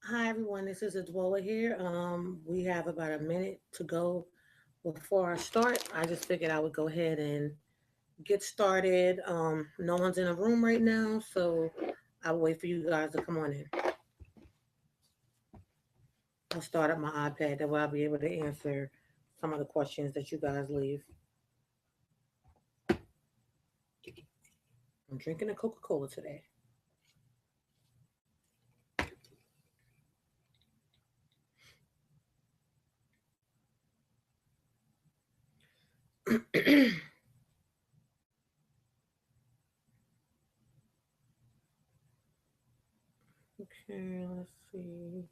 Hi everyone, this is Adwoa here. We have about a minute to go before I start. I just figured I would go ahead and get started. No one's in the room right now, so I'll wait for you guys to come on in. I'll start up my iPad, that way I'll be able to answer some of the questions that you guys leave. I'm drinking a Coca-Cola today. Okay, let's see.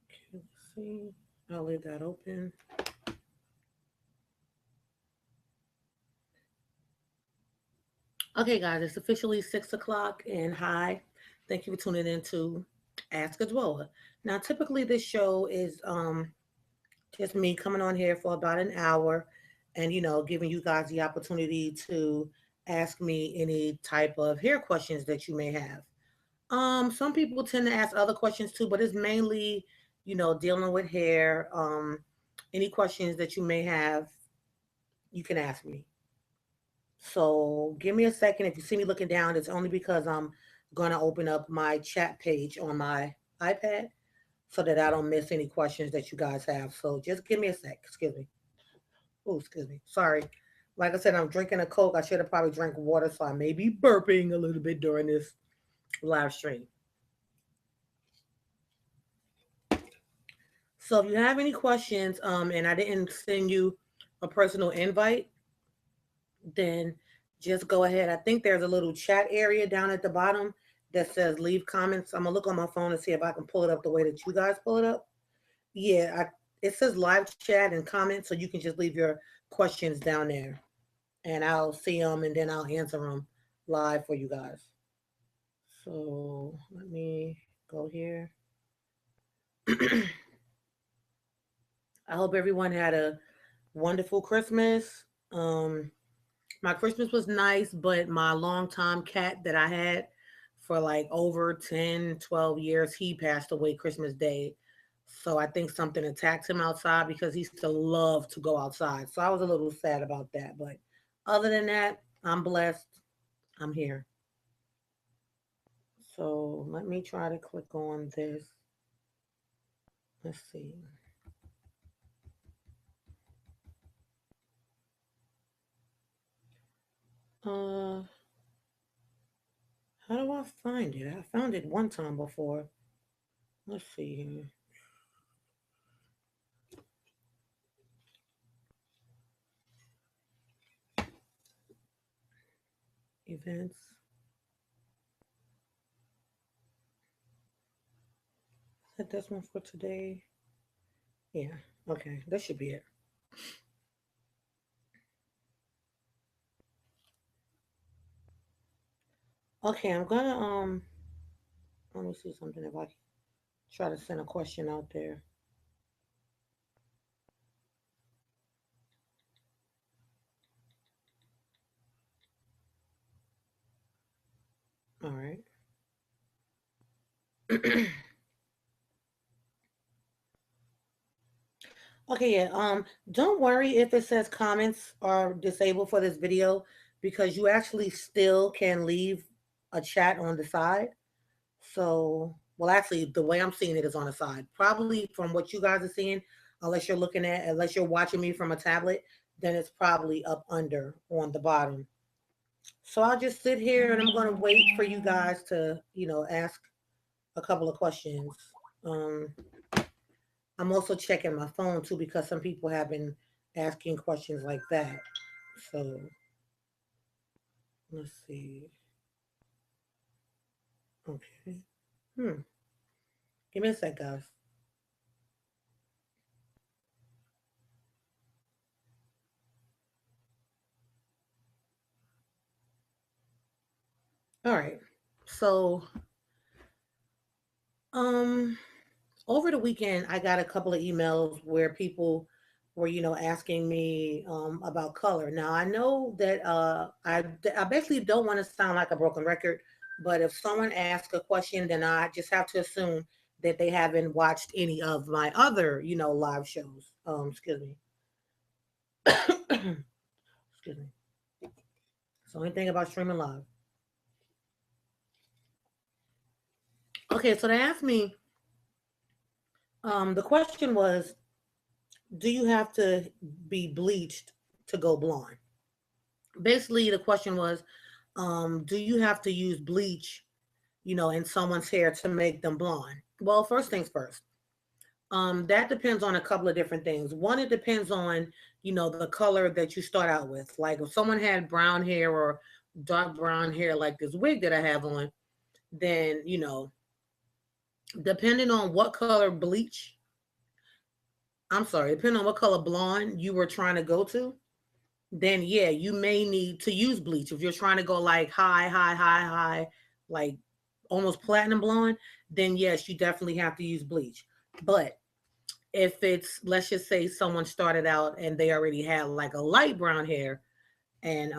Okay, let's see. I'll leave that open. Okay, guys, it's officially 6 o'clock, and hi, thank you for tuning in to Ask a Dweller. Now, typically, this show is just me coming on here for about an hour and, giving you guys the opportunity to ask me any type of hair questions that you may have. Some people tend to ask other questions too, but it's mainly, dealing with hair. Any questions that you may have, you can ask me. So give me a second. If you see me looking down, it's only because I'm going to open up my chat page on my iPad so that I don't miss any questions that you guys have. So just give me a sec. Excuse me. Oh, excuse me. Sorry. Like I said, I'm drinking a Coke. I should have probably drank water, so I may be burping a little bit during this live stream. So if you have any questions, and I didn't send you a personal invite, then just go ahead. I think there's a little chat area down at the bottom that says leave comments. I'm gonna look on my phone and see if I can pull it up the way that you guys pull it up. Yeah, it says live chat and comments, so you can just leave your questions down there, and I'll see them and then I'll answer them live for you guys. So let me go here. I hope everyone had a wonderful Christmas. My Christmas was nice, but my longtime cat that I had for like over 10, 12 years, he passed away Christmas Day. So I think something attacked him outside because he used to love to go outside. So I was a little sad about that. But other than that, I'm blessed. I'm here. So let me try to click on this. Let's see. Uh, how do I find it? I found it one time before. Let's see here. Events. Is that this one for today? Yeah. Okay. That should be it. Okay, I'm gonna let me see something if I can try to send a question out there. All right. Okay, yeah. Don't worry if it says comments are disabled for this video because you actually still can leave a chat on the side. So, well, actually, the way I'm seeing it is on the side. Probably from what you guys are seeing, unless you're watching me from a tablet, then it's probably up under on the bottom. So I'll just sit here and I'm going to wait for you guys to, ask a couple of questions. Um, I'm also checking my phone too because some people have been asking questions like that. So let's see. Okay. Hmm. Give me a sec, guys. All right. So, um, over the weekend, I got a couple of emails where people were, asking me about color. Now, I know that I basically don't want to sound like a broken record, but if someone asks a question, then I just have to assume that they haven't watched any of my other, live shows. Excuse me. Excuse me. So anything about streaming live. Okay, so they asked me, the question was, do you have to be bleached to go blonde? Basically, the question was, do you have to use bleach, in someone's hair to make them blonde? Well, first things first. That depends on a couple of different things. One, it depends on, the color that you start out with. Like if someone had brown hair or dark brown hair, like this wig that I have on, then, depending on what color bleach, I'm sorry, depending on what color blonde you were trying to go to, then yeah, you may need to use bleach. If you're trying to go like high, high, high, high, like almost platinum blonde, then yes, you definitely have to use bleach. But if it's, let's just say someone started out and they already had like a light brown hair and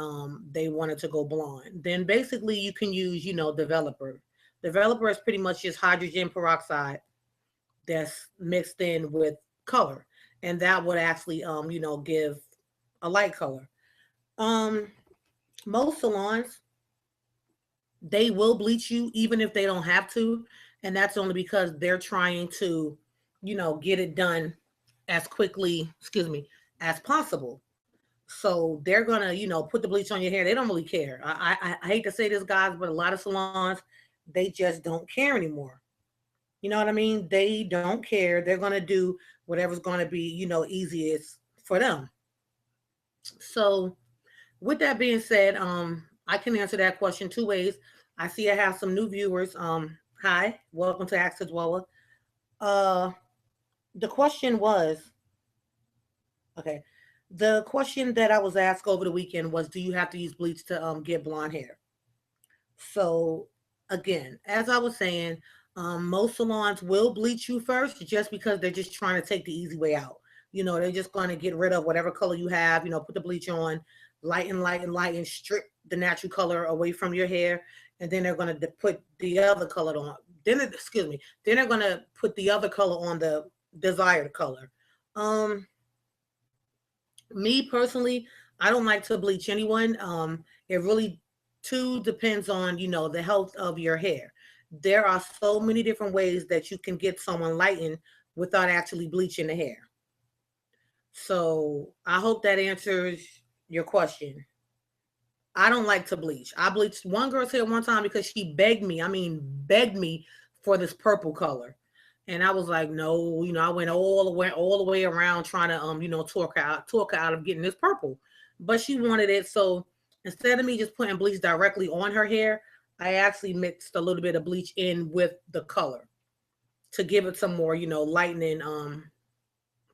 they wanted to go blonde, then basically you can use, developer. Developer is pretty much just hydrogen peroxide that's mixed in with color. And that would actually give a light color. Um, Most salons, they will bleach you even if they don't have to, and that's only because they're trying to, get it done as quickly, excuse me, as possible. So they're gonna, put the bleach on your hair. They don't really care. I hate to say this, guys, but a lot of salons, they just don't care anymore. You know what I mean? They don't care. They're gonna do whatever's gonna be, easiest for them. So with that being said, I can answer that question two ways. I see I have some new viewers. Hi, welcome to Ask Adwoa. Uh, the question was, okay, the question that I was asked over the weekend was, do you have to use bleach to get blonde hair? So again, as I was saying, most salons will bleach you first just because they're just trying to take the easy way out. They're just going to get rid of whatever color you have, put the bleach on, lighten, lighten, lighten, strip the natural color away from your hair, and then they're going to put the other color on. Excuse me, then they're going to put the other color on the desired color. Um, Me personally, I don't like to bleach anyone. It really too depends on, the health of your hair. There are so many different ways that you can get someone lightened without actually bleaching the hair. So I hope that answers your question. I don't like to bleach. I bleached one girl's hair one time because she begged me. I mean, begged me for this purple color. And I was like, no, I went all the way around trying to talk her out of getting this purple. But she wanted it. So instead of me just putting bleach directly on her hair, I actually mixed a little bit of bleach in with the color to give it some more, lightening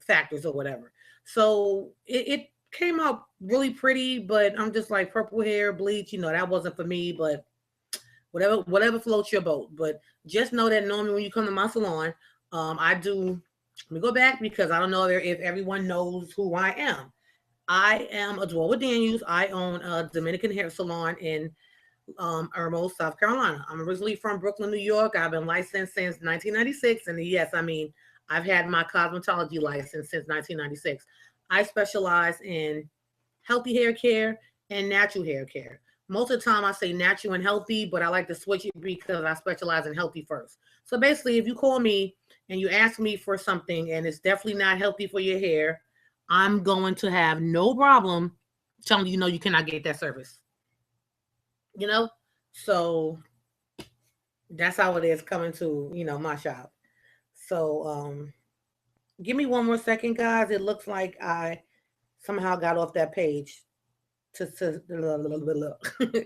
factors or whatever. So it came out really pretty, but I'm just like purple hair, bleach, that wasn't for me, but whatever floats your boat. But just know that normally when you come to my salon, I do. Let me go back because I don't know if everyone knows who I am. I am Adwoa Daniels. I own a Dominican hair salon in Irmo, South Carolina. I'm originally from Brooklyn, New York. I've been licensed since 1996, and yes, I mean I've had my cosmetology license since 1996. I specialize in healthy hair care and natural hair care. Most of the time I say natural and healthy, but I like to switch it because I specialize in healthy first. So basically, if you call me and you ask me for something and it's definitely not healthy for your hair, I'm going to have no problem telling you, no, you cannot get that service. You know? So that's how it is coming to, my shop. So give me one more second, guys. It looks like I somehow got off that page to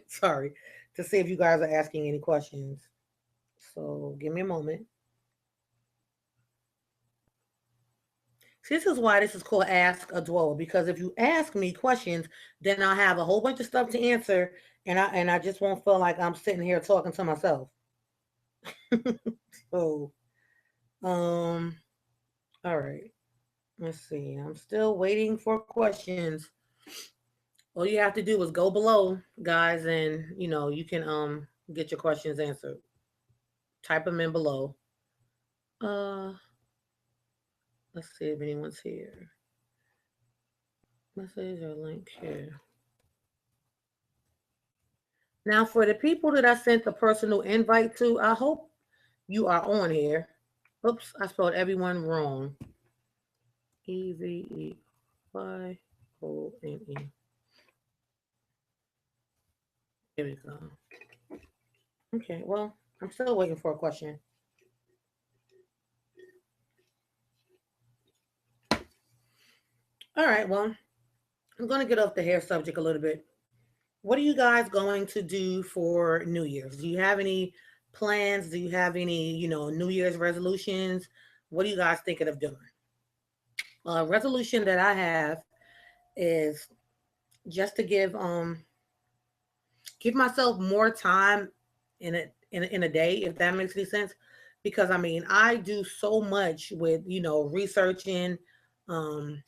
sorry, to see if you guys are asking any questions. So give me a moment. This is why this is called Ask Adwoa, because if you ask me questions, then I'll have a whole bunch of stuff to answer, and I just won't feel like I'm sitting here talking to myself. So, um, all right. Let's see. I'm still waiting for questions. All you have to do is go below, guys, and you can get your questions answered. Type them in below. Uh, let's see if anyone's here. Message or link here. Now, for the people that I sent the personal invite to, I hope you are on here. Oops, I spelled everyone wrong. Eveyone. Here we go. Okay, well, I'm still waiting for a question. All right, well, I'm going to get off the hair subject a little bit. What are you guys going to do for New Year's? Do you have any plans? Do you have any, New Year's resolutions? What are you guys thinking of doing? A resolution that I have is just to give myself more time in a day, if that makes any sense. Because I mean, I do so much with researching, um,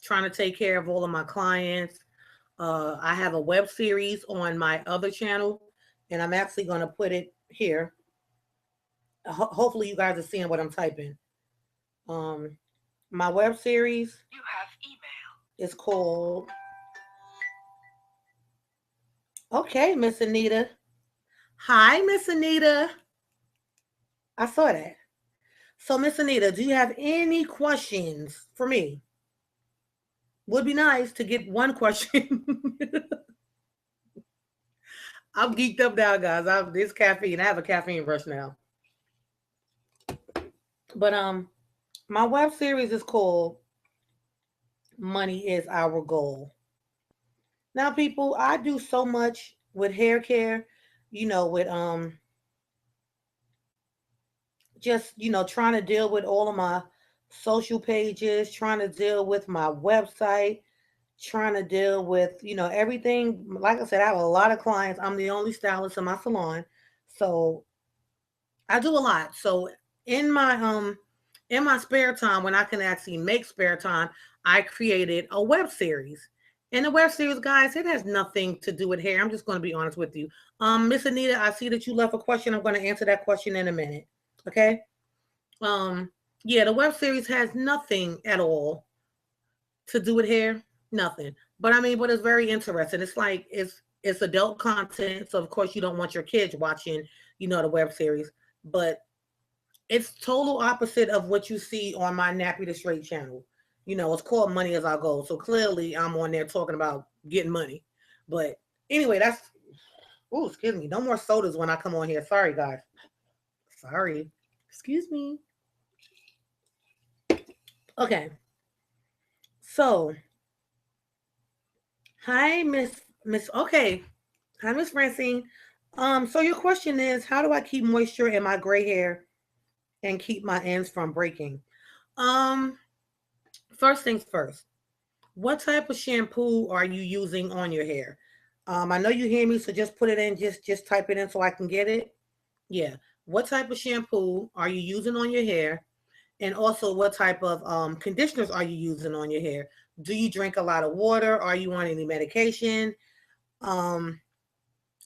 trying to take care of all of my clients. I have a web series on my other channel, and I'm actually going to put it here. Hopefully, you guys are seeing what I'm typing. Um, my web series you have email is called. Okay, Miss Anita. Hi, Miss Anita. I saw that. So, Miss Anita, do you have any questions for me? Would be nice to get one question. I'm geeked up now, guys. This caffeine. I have a caffeine rush now. But my web series is called Money is Our Goal. Now, people, I do so much with hair care, with just trying to deal with all of my social pages, trying to deal with my website, trying to deal with everything. Like I said, I have a lot of clients. I'm the only stylist in my salon, so I do a lot. So in my spare time, when I can actually make spare time, I created a web series. And the web series, guys, it has nothing to do with hair. I'm just going to be honest with you. Miss Anita, I see that you left a question. I'm going to answer that question in a minute. Okay. Um, yeah, the web series has nothing at all to do with hair. Nothing. But I mean, but it's very interesting. It's like it's adult content, so of course you don't want your kids watching, the web series. But it's total opposite of what you see on my Nappy the Straight channel. It's called Money is Our Goal. So clearly I'm on there talking about getting money. But anyway, excuse me. No more sodas when I come on here. Sorry, guys. Sorry. Excuse me. Okay. So, hi, Miss. Okay. Hi, Miss Francine. So your question is, how do I keep moisture in my gray hair and keep my ends from breaking? Um, First things first. What type of shampoo are you using on your hair? I know you hear me, so just put it in. Just type it in so I can get it. Yeah. What type of shampoo are you using on your hair? And also, what type of conditioners are you using on your hair? Do you drink a lot of water? Are you on any medication? Um,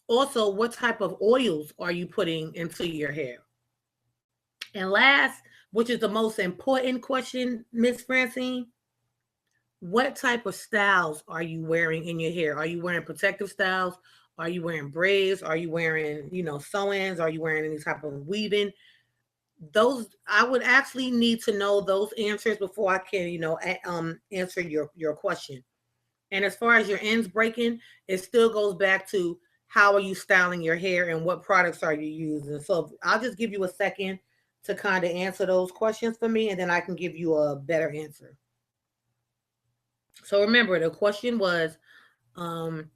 Also, what type of oils are you putting into your hair? And last, which is the most important question, Miss Francine, what type of styles are you wearing in your hair? Are you wearing protective styles? Are you wearing braids? Are you wearing, sew-ins? Are you wearing any type of weaving? Those I would actually need to know those answers before I can, answer your question. And as far as your ends breaking, it still goes back to how are you styling your hair and what products are you using. So I'll just give you a second to kind of answer those questions for me, and then I can give you a better answer. So remember, the question was, um,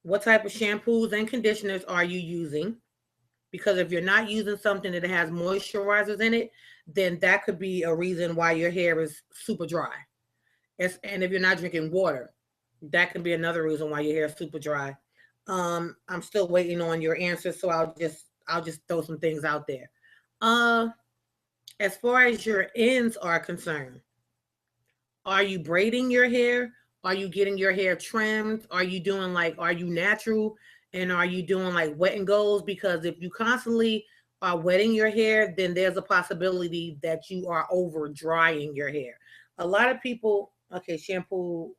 what type of shampoos and conditioners are you using? Because if you're not using something that has moisturizers in it, then that could be a reason why your hair is super dry. And if you're not drinking water, that can be another reason why your hair is super dry. I'm still waiting on your answers, so I'll just throw some things out there. Uh, as far as your ends are concerned, are you braiding your hair? Are you getting your hair trimmed? Are you natural? And are you doing like wet and goes? Because if you constantly are wetting your hair, then there's a possibility that you are over drying your hair. A lot of people, okay, shampoo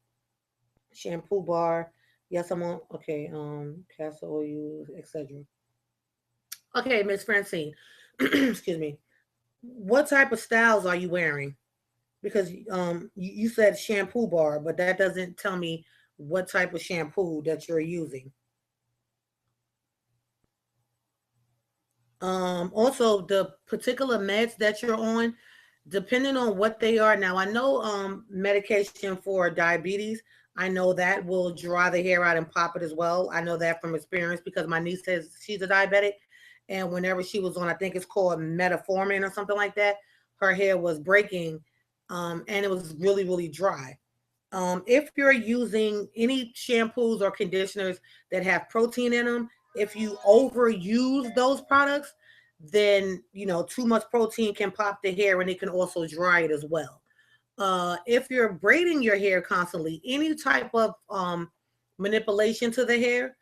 bar. Yes, I'm on. Okay, castor oil, etc. Okay, Miss Francine, excuse me. What type of styles are you wearing? Because you said shampoo bar, but that doesn't tell me what type of shampoo that you're using. Also the particular meds that you're on, depending on what they are. Now I know medication for diabetes. I know that will dry the hair out and pop it as well. I know that from experience because my niece says she's a diabetic, and whenever she was on, I think it's called metformin or something like that, her hair was breaking, and it was really really dry. If you're using any shampoos or conditioners that have protein in them, if you overuse those products, then too much protein can pop the hair and it can also dry it as well. If you're braiding your hair constantly, any type of manipulation to the hair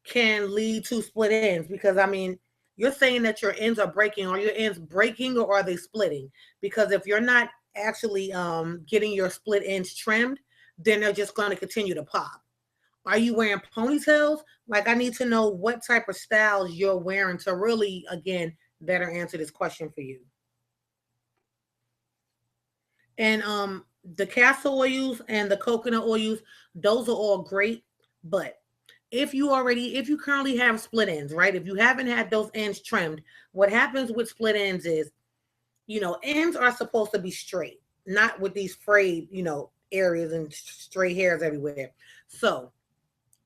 can lead to split ends. Because I mean, you're saying that your ends are breaking. Are your ends breaking or are they splitting? Because if you're not actually getting your split ends trimmed, then they're just going to continue to pop. Are you wearing ponytails? Like, I need to know what type of styles you're wearing to really, again, better answer this question for you. And the castor oils and the coconut oils, those are all great. But if you currently have split ends, right? If you haven't had those ends trimmed, what happens with split ends is, ends are supposed to be straight, not with these frayed, areas and stray hairs everywhere. So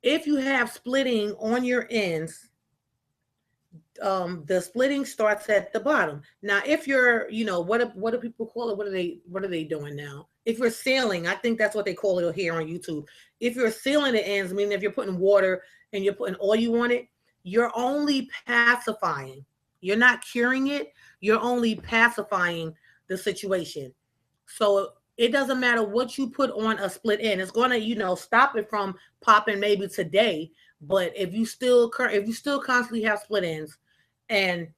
if you have splitting on your ends, the splitting starts at the bottom. Now, if you're, what do people call it? What are they doing now? If you're sealing, I think that's what they call it here on YouTube. If you're sealing the ends, meaning if you're putting water and you're putting oil on it, you're only pacifying. You're not curing it. You're only pacifying the situation. So it doesn't matter what you put on a split end. It's going to, stop it from popping maybe today. But if you still constantly have split ends, and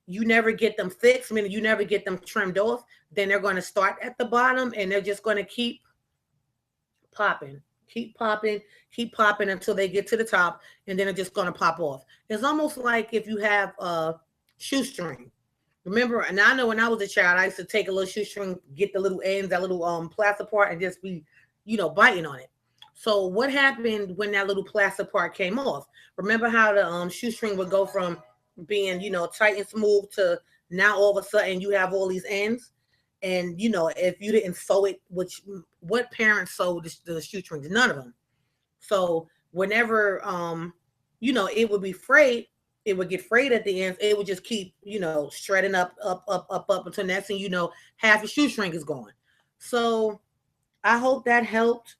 you never get them fixed, meaning you never get them trimmed off, then they're going to start at the bottom and they're just going to popping, keep popping, keep popping until they get to the top, and then they're just going to pop off. It's almost like if you have a shoestring. Remember, and I know when I was a child, I used to take a little shoestring, get the little ends, that little plastic part, and just be, biting on it. So what happened when that little plastic part came off? Remember how the shoestring would go from being, tight and smooth to now all of a sudden you have all these ends. And if you didn't sew it, which what parents sewed the shoestrings? None of them. So whenever it would be frayed, it would get frayed at the ends. It would just keep shredding up until next thing you know, half your shoestring is gone. So I hope that helped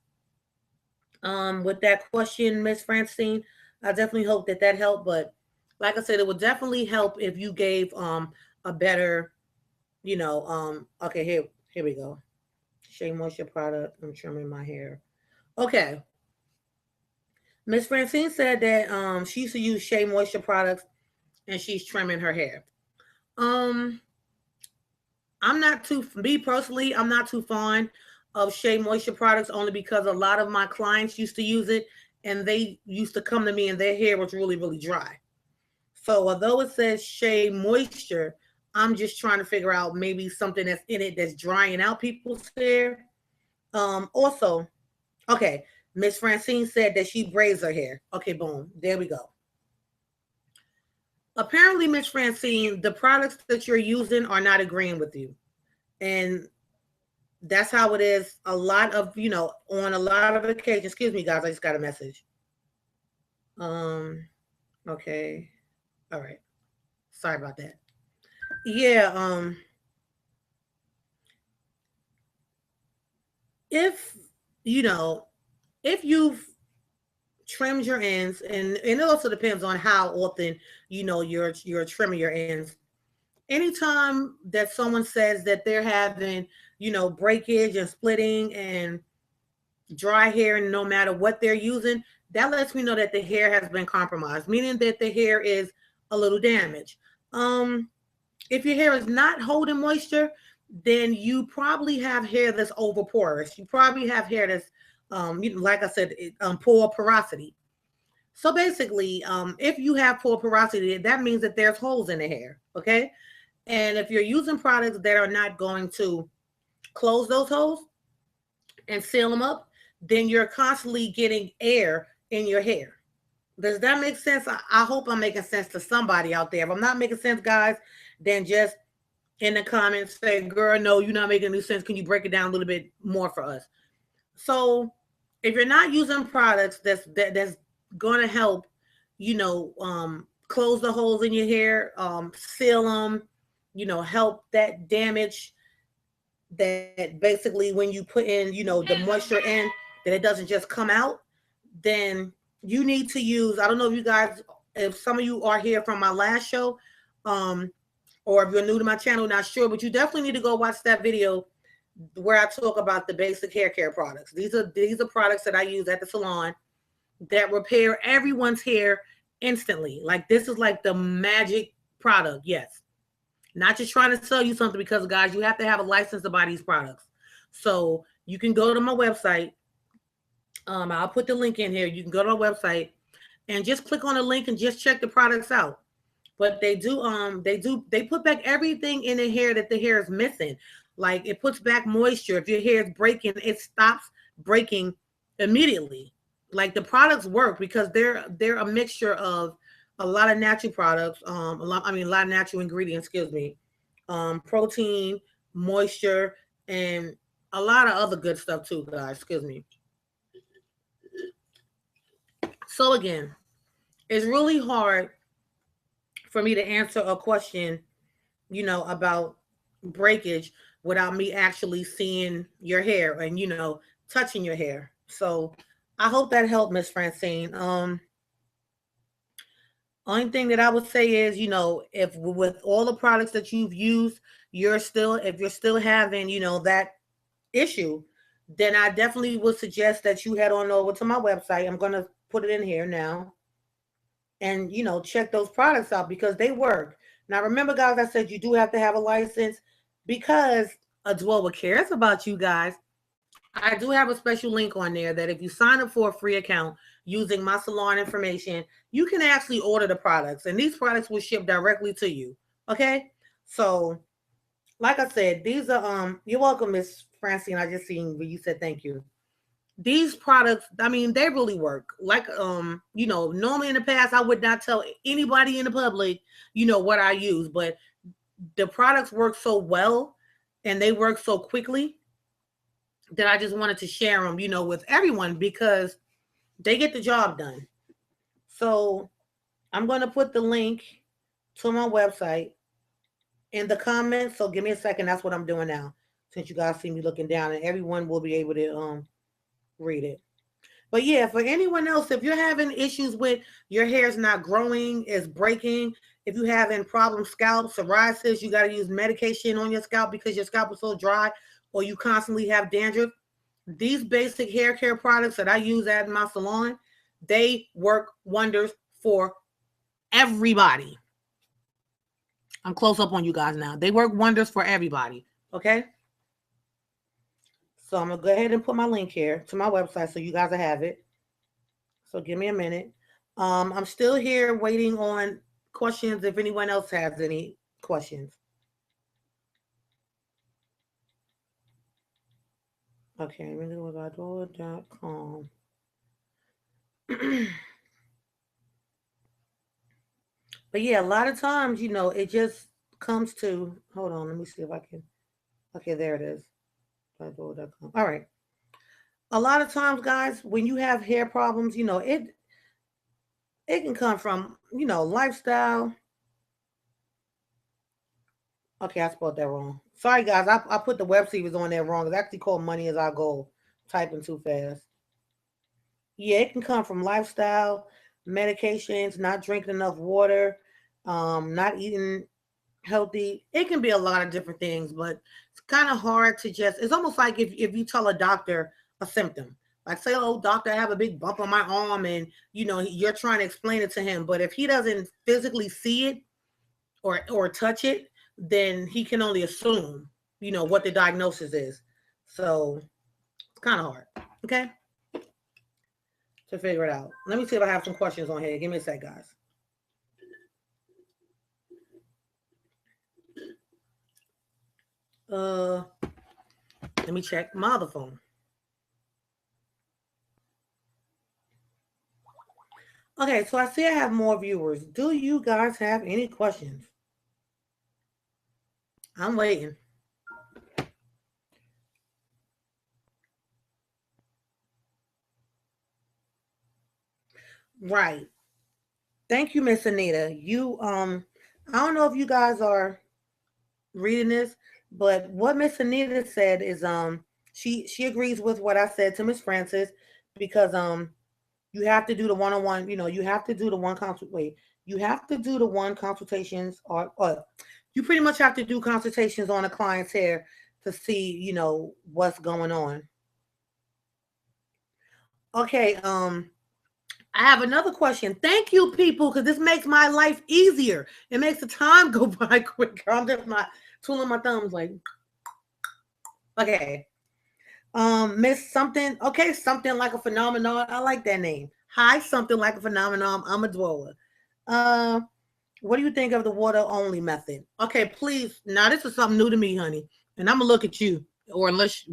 with that question, Miss Francine. I definitely hope that helped. But like I said, it would definitely help if you gave a better, okay, here we go. Shea Moisture product. I'm trimming my hair. Okay. Miss Francine said that she used to use Shea Moisture products and she's trimming her hair. Um, I'm not too, me personally, I'm not too fond of Shea Moisture products only because a lot of my clients used to use it and they used to come to me and their hair was really, really dry. So although it says Shea Moisture, I'm just trying to figure out maybe something that's in it that's drying out people's hair. Also, okay, Miss Francine said that she braids her hair. Okay, boom, there we go. Apparently, Miss Francine, the products that you're using are not agreeing with you. And that's how it is. A lot of, on a lot of occasions, excuse me, guys, I just got a message. Um, okay. All right. Sorry about that. Yeah, if you know, if you've trimmed your ends, and it also depends on how often you're trimming your ends. Anytime that someone says that they're having breakage and splitting and dry hair, and no matter what they're using, that lets me know that the hair has been compromised, meaning that the hair is a little damaged. Um, if your hair is not holding moisture, then you probably have hair that's over porous. You probably have hair that's, like I said, poor porosity. So basically, if you have poor porosity, that means that there's holes in the hair. Okay, and if you're using products that are not going to close those holes and seal them up, then you're constantly getting air in your hair. Does that make sense? I hope I'm making sense to somebody out there. If I'm not making sense, guys, then just in the comments say, girl, no, you're not making any sense. Can you break it down a little bit more for us? So if you're not using products that's going to help, close the holes in your hair, seal them, help that damage, that basically when you put in, the moisture in, that it doesn't just come out, then you need to use, I don't know if you guys, if some of you are here from my last show, um, or if you're new to my channel, not sure, but you definitely need to go watch that video where I talk about the basic hair care products. These are products that I use at the salon that repair everyone's hair instantly. Like, this is like the magic product. Yes. Not just trying to sell you something, because guys, you have to have a license to buy these products. So you can go to my website. I'll put the link in here. You can go to our website and just click on the link and just check the products out. But they put back everything in the hair that the hair is missing. Like, it puts back moisture. If your hair is breaking, it stops breaking immediately. Like, the products work because they're a mixture of a lot of natural products, a lot of natural ingredients, excuse me, protein, moisture, and a lot of other good stuff too, guys. Excuse me. So again, it's really hard for me to answer a question, about breakage without me actually seeing your hair and, touching your hair. So I hope that helped, Miss Francine. Only thing that I would say is, if with all the products that you've used, if you're still having, that issue, then I definitely would suggest that you head on over to my website. I'm going to put it in here now. And, check those products out because they work. Now, remember, guys, I said you do have to have a license because Adwoa cares about you guys. I do have a special link on there that if you sign up for a free account using my salon information, you can actually order the products, and these products will ship directly to you. Okay? So, like I said, these are you're welcome, Miss Francine. I just seen where you said thank you. These products, I mean, they really work. Like, normally in the past, I would not tell anybody in the public, what I use, but the products work so well and they work so quickly that I just wanted to share them, with everyone because they get the job done. So I'm going to put the link to my website in the comments. So give me a second. That's what I'm doing now, since you guys see me looking down, and everyone will be able to read it. But yeah, for anyone else, if you're having issues with your hair's not growing, it's breaking, if you're having problem scalp, psoriasis, you got to use medication on your scalp because your scalp is so dry, or you constantly have dandruff, these basic hair care products that I use at my salon, they work wonders for everybody. I'm close up on you guys now. They work wonders for everybody. Okay? So I'm going to go ahead and put my link here to my website so you guys will have it. So give me a minute. I'm still here waiting on questions if anyone else has any questions. Okay, really was Adwoa.com. But yeah, a lot of times, it just comes to, hold on, let me see if I can, okay, there it is. Adwoa.com. All right. A lot of times, guys, when you have hair problems, it can come from, lifestyle. Okay, I spelled that wrong. Sorry, guys. I put the web series on there wrong. It's actually called Money Is Our Goal. Typing too fast. Yeah, it can come from lifestyle, medications, not drinking enough water, not eating healthy. It can be a lot of different things, but it's kind of hard to just, it's almost like if you tell a doctor a symptom. Like say, oh doctor, I have a big bump on my arm, and you're trying to explain it to him. But if he doesn't physically see it or touch it, then he can only assume, what the diagnosis is. So it's kind of hard. Okay. To figure it out. Let me see if I have some questions on here. Give me a sec, guys. Let me check my other phone. Okay, so I see I have more viewers. Do you guys have any questions? I'm waiting. Right. Thank you, Miss Anita. I don't know if you guys are reading this, but what Miss Anita said is she agrees with what I said to Miss Francis, because you have to do the one-on-one, you have to do the you have to do the one consultations, or you pretty much have to do consultations on a client's hair to see, what's going on. Okay, I have another question. Thank you, people, because this makes my life easier. It makes the time go by quicker. I'm just not twiddling my thumbs like, okay. Miss something. Okay, something like a phenomenon. I like that name. Hi, something like a phenomenon. I'm Adwoa. Uh, what do you think of the water only method? Okay, please. Now this is something new to me, honey, and I'm gonna look at you, or unless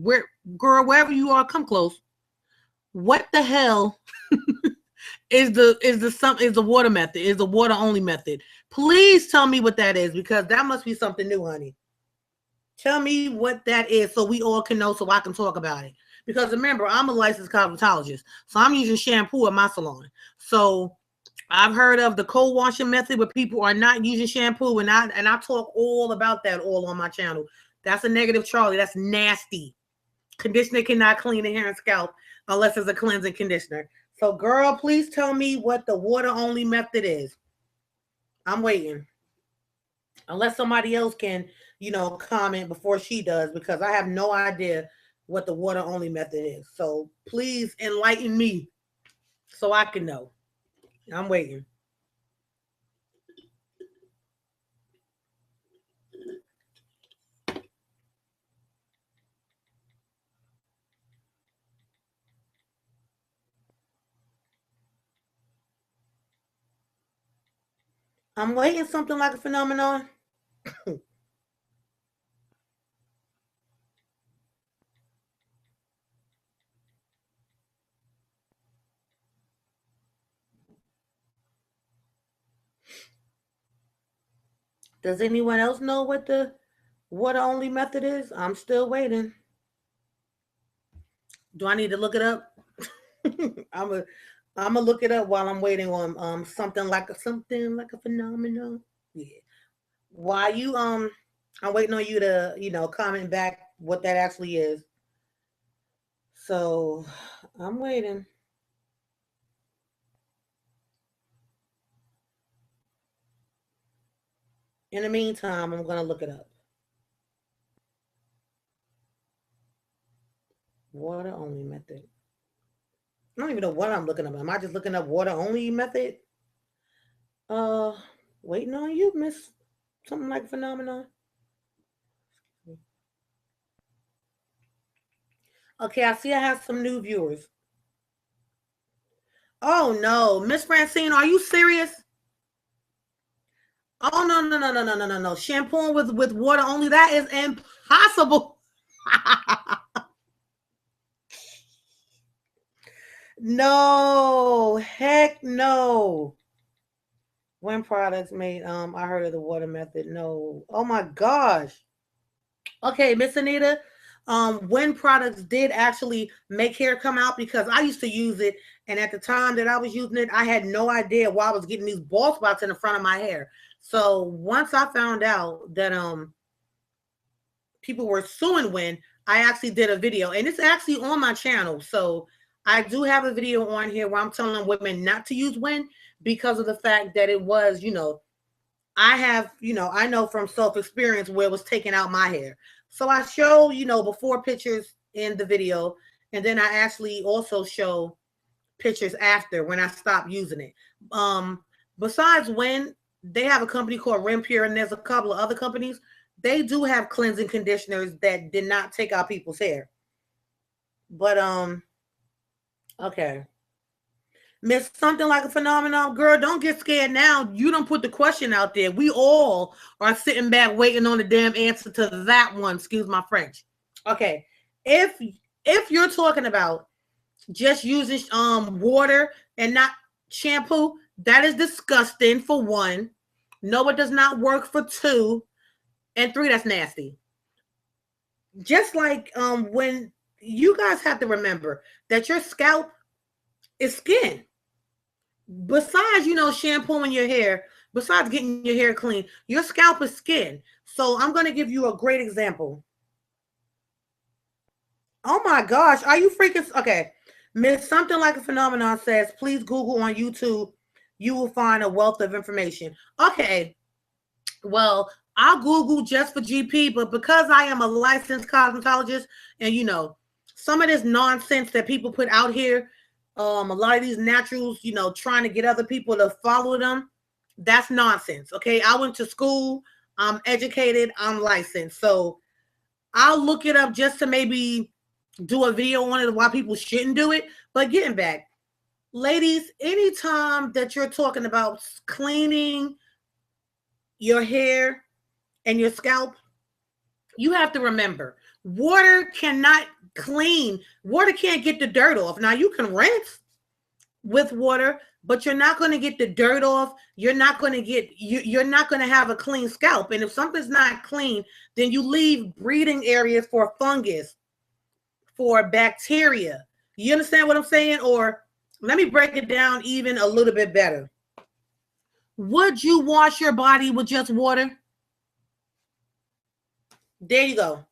girl, wherever you are, come close. What the hell is the water method? Is the water only method? Please tell me what that is, because that must be something new, honey. Tell me what that is so we all can know, so I can talk about it. Because remember, I'm a licensed cosmetologist, so I'm using shampoo at my salon. So I've heard of the cold washing method where people are not using shampoo, and I talk all about that all on my channel. That's a negative Charlie. That's nasty. Conditioner cannot clean the hair and scalp unless it's a cleansing conditioner. So, girl, please tell me what the water only method is. I'm waiting. Unless somebody else can, comment before she does, because I have no idea what the water only method is. So please enlighten me so I can know. I'm waiting. I'm waiting. Something like a phenomenon. Does anyone else know what the water only method is? I'm still waiting. Do I need to look it up? I'm a I'm gonna look it up while I'm waiting on something like a phenomenon. Yeah. Why you I'm waiting on you to comment back what that actually is. So I'm waiting. In the meantime, I'm gonna look it up. Water only method. I don't even know what I'm looking up. Am I just looking up water only method? Uh, Waiting on you, Miss something like phenomenon. Okay, I see I have some new viewers. Oh no, Miss Francine, are you serious? Oh no, no, no, no, no, no, no, no. Shampooing with water only, that is impossible. No, heck no. When products made, I heard of the water method. No. Oh my gosh. Okay, Miss Anita, when products did actually make hair come out, because I used to use it, and at the time that I was using it, I had no idea why I was getting these bald spots in the front of my hair. So once I found out that people were suing Wynn, I actually did a video, and it's actually on my channel. So I do have a video on here where I'm telling women not to use Wynn because of the fact that it was, I have, I know from self-experience where it was taking out my hair. So I show, before pictures in the video, and then I actually also show pictures after when I stopped using it. Besides Wynn, they have a company called Rempure, and there's a couple of other companies. They do have cleansing conditioners that did not take out people's hair. But okay. Miss something like a phenomenon, girl, don't get scared now. You don't put the question out there. We all are sitting back waiting on the damn answer to that one. Excuse my French. Okay. If you're talking about just using water and not shampoo, that is disgusting for one. No, it does not work for two. And three, that's nasty. Just like when you guys have to remember that your scalp is skin. Besides, shampooing your hair, besides getting your hair clean, your scalp is skin. So I'm going to give you a great example. Oh my gosh, are you freaking okay? Miss something like a phenomenon says, please Google on YouTube. You will find a wealth of information. Okay, well, I'll Google just for GP, but because I am a licensed cosmetologist, and some of this nonsense that people put out here, a lot of these naturals, trying to get other people to follow them, that's nonsense. Okay, I went to school, I'm educated, I'm licensed, so I'll look it up just to maybe do a video on it why people shouldn't do it. But getting back, ladies, anytime that you're talking about cleaning your hair and your scalp, you have to remember water cannot clean. Water can't get the dirt off. Now you can rinse with water, but you're not going to get the dirt off. You're not going to have a clean scalp. And if something's not clean, then you leave breeding areas for fungus, for bacteria. You understand what I'm saying? Or let me break it down even a little bit better. Would you wash your body with just water? There you go.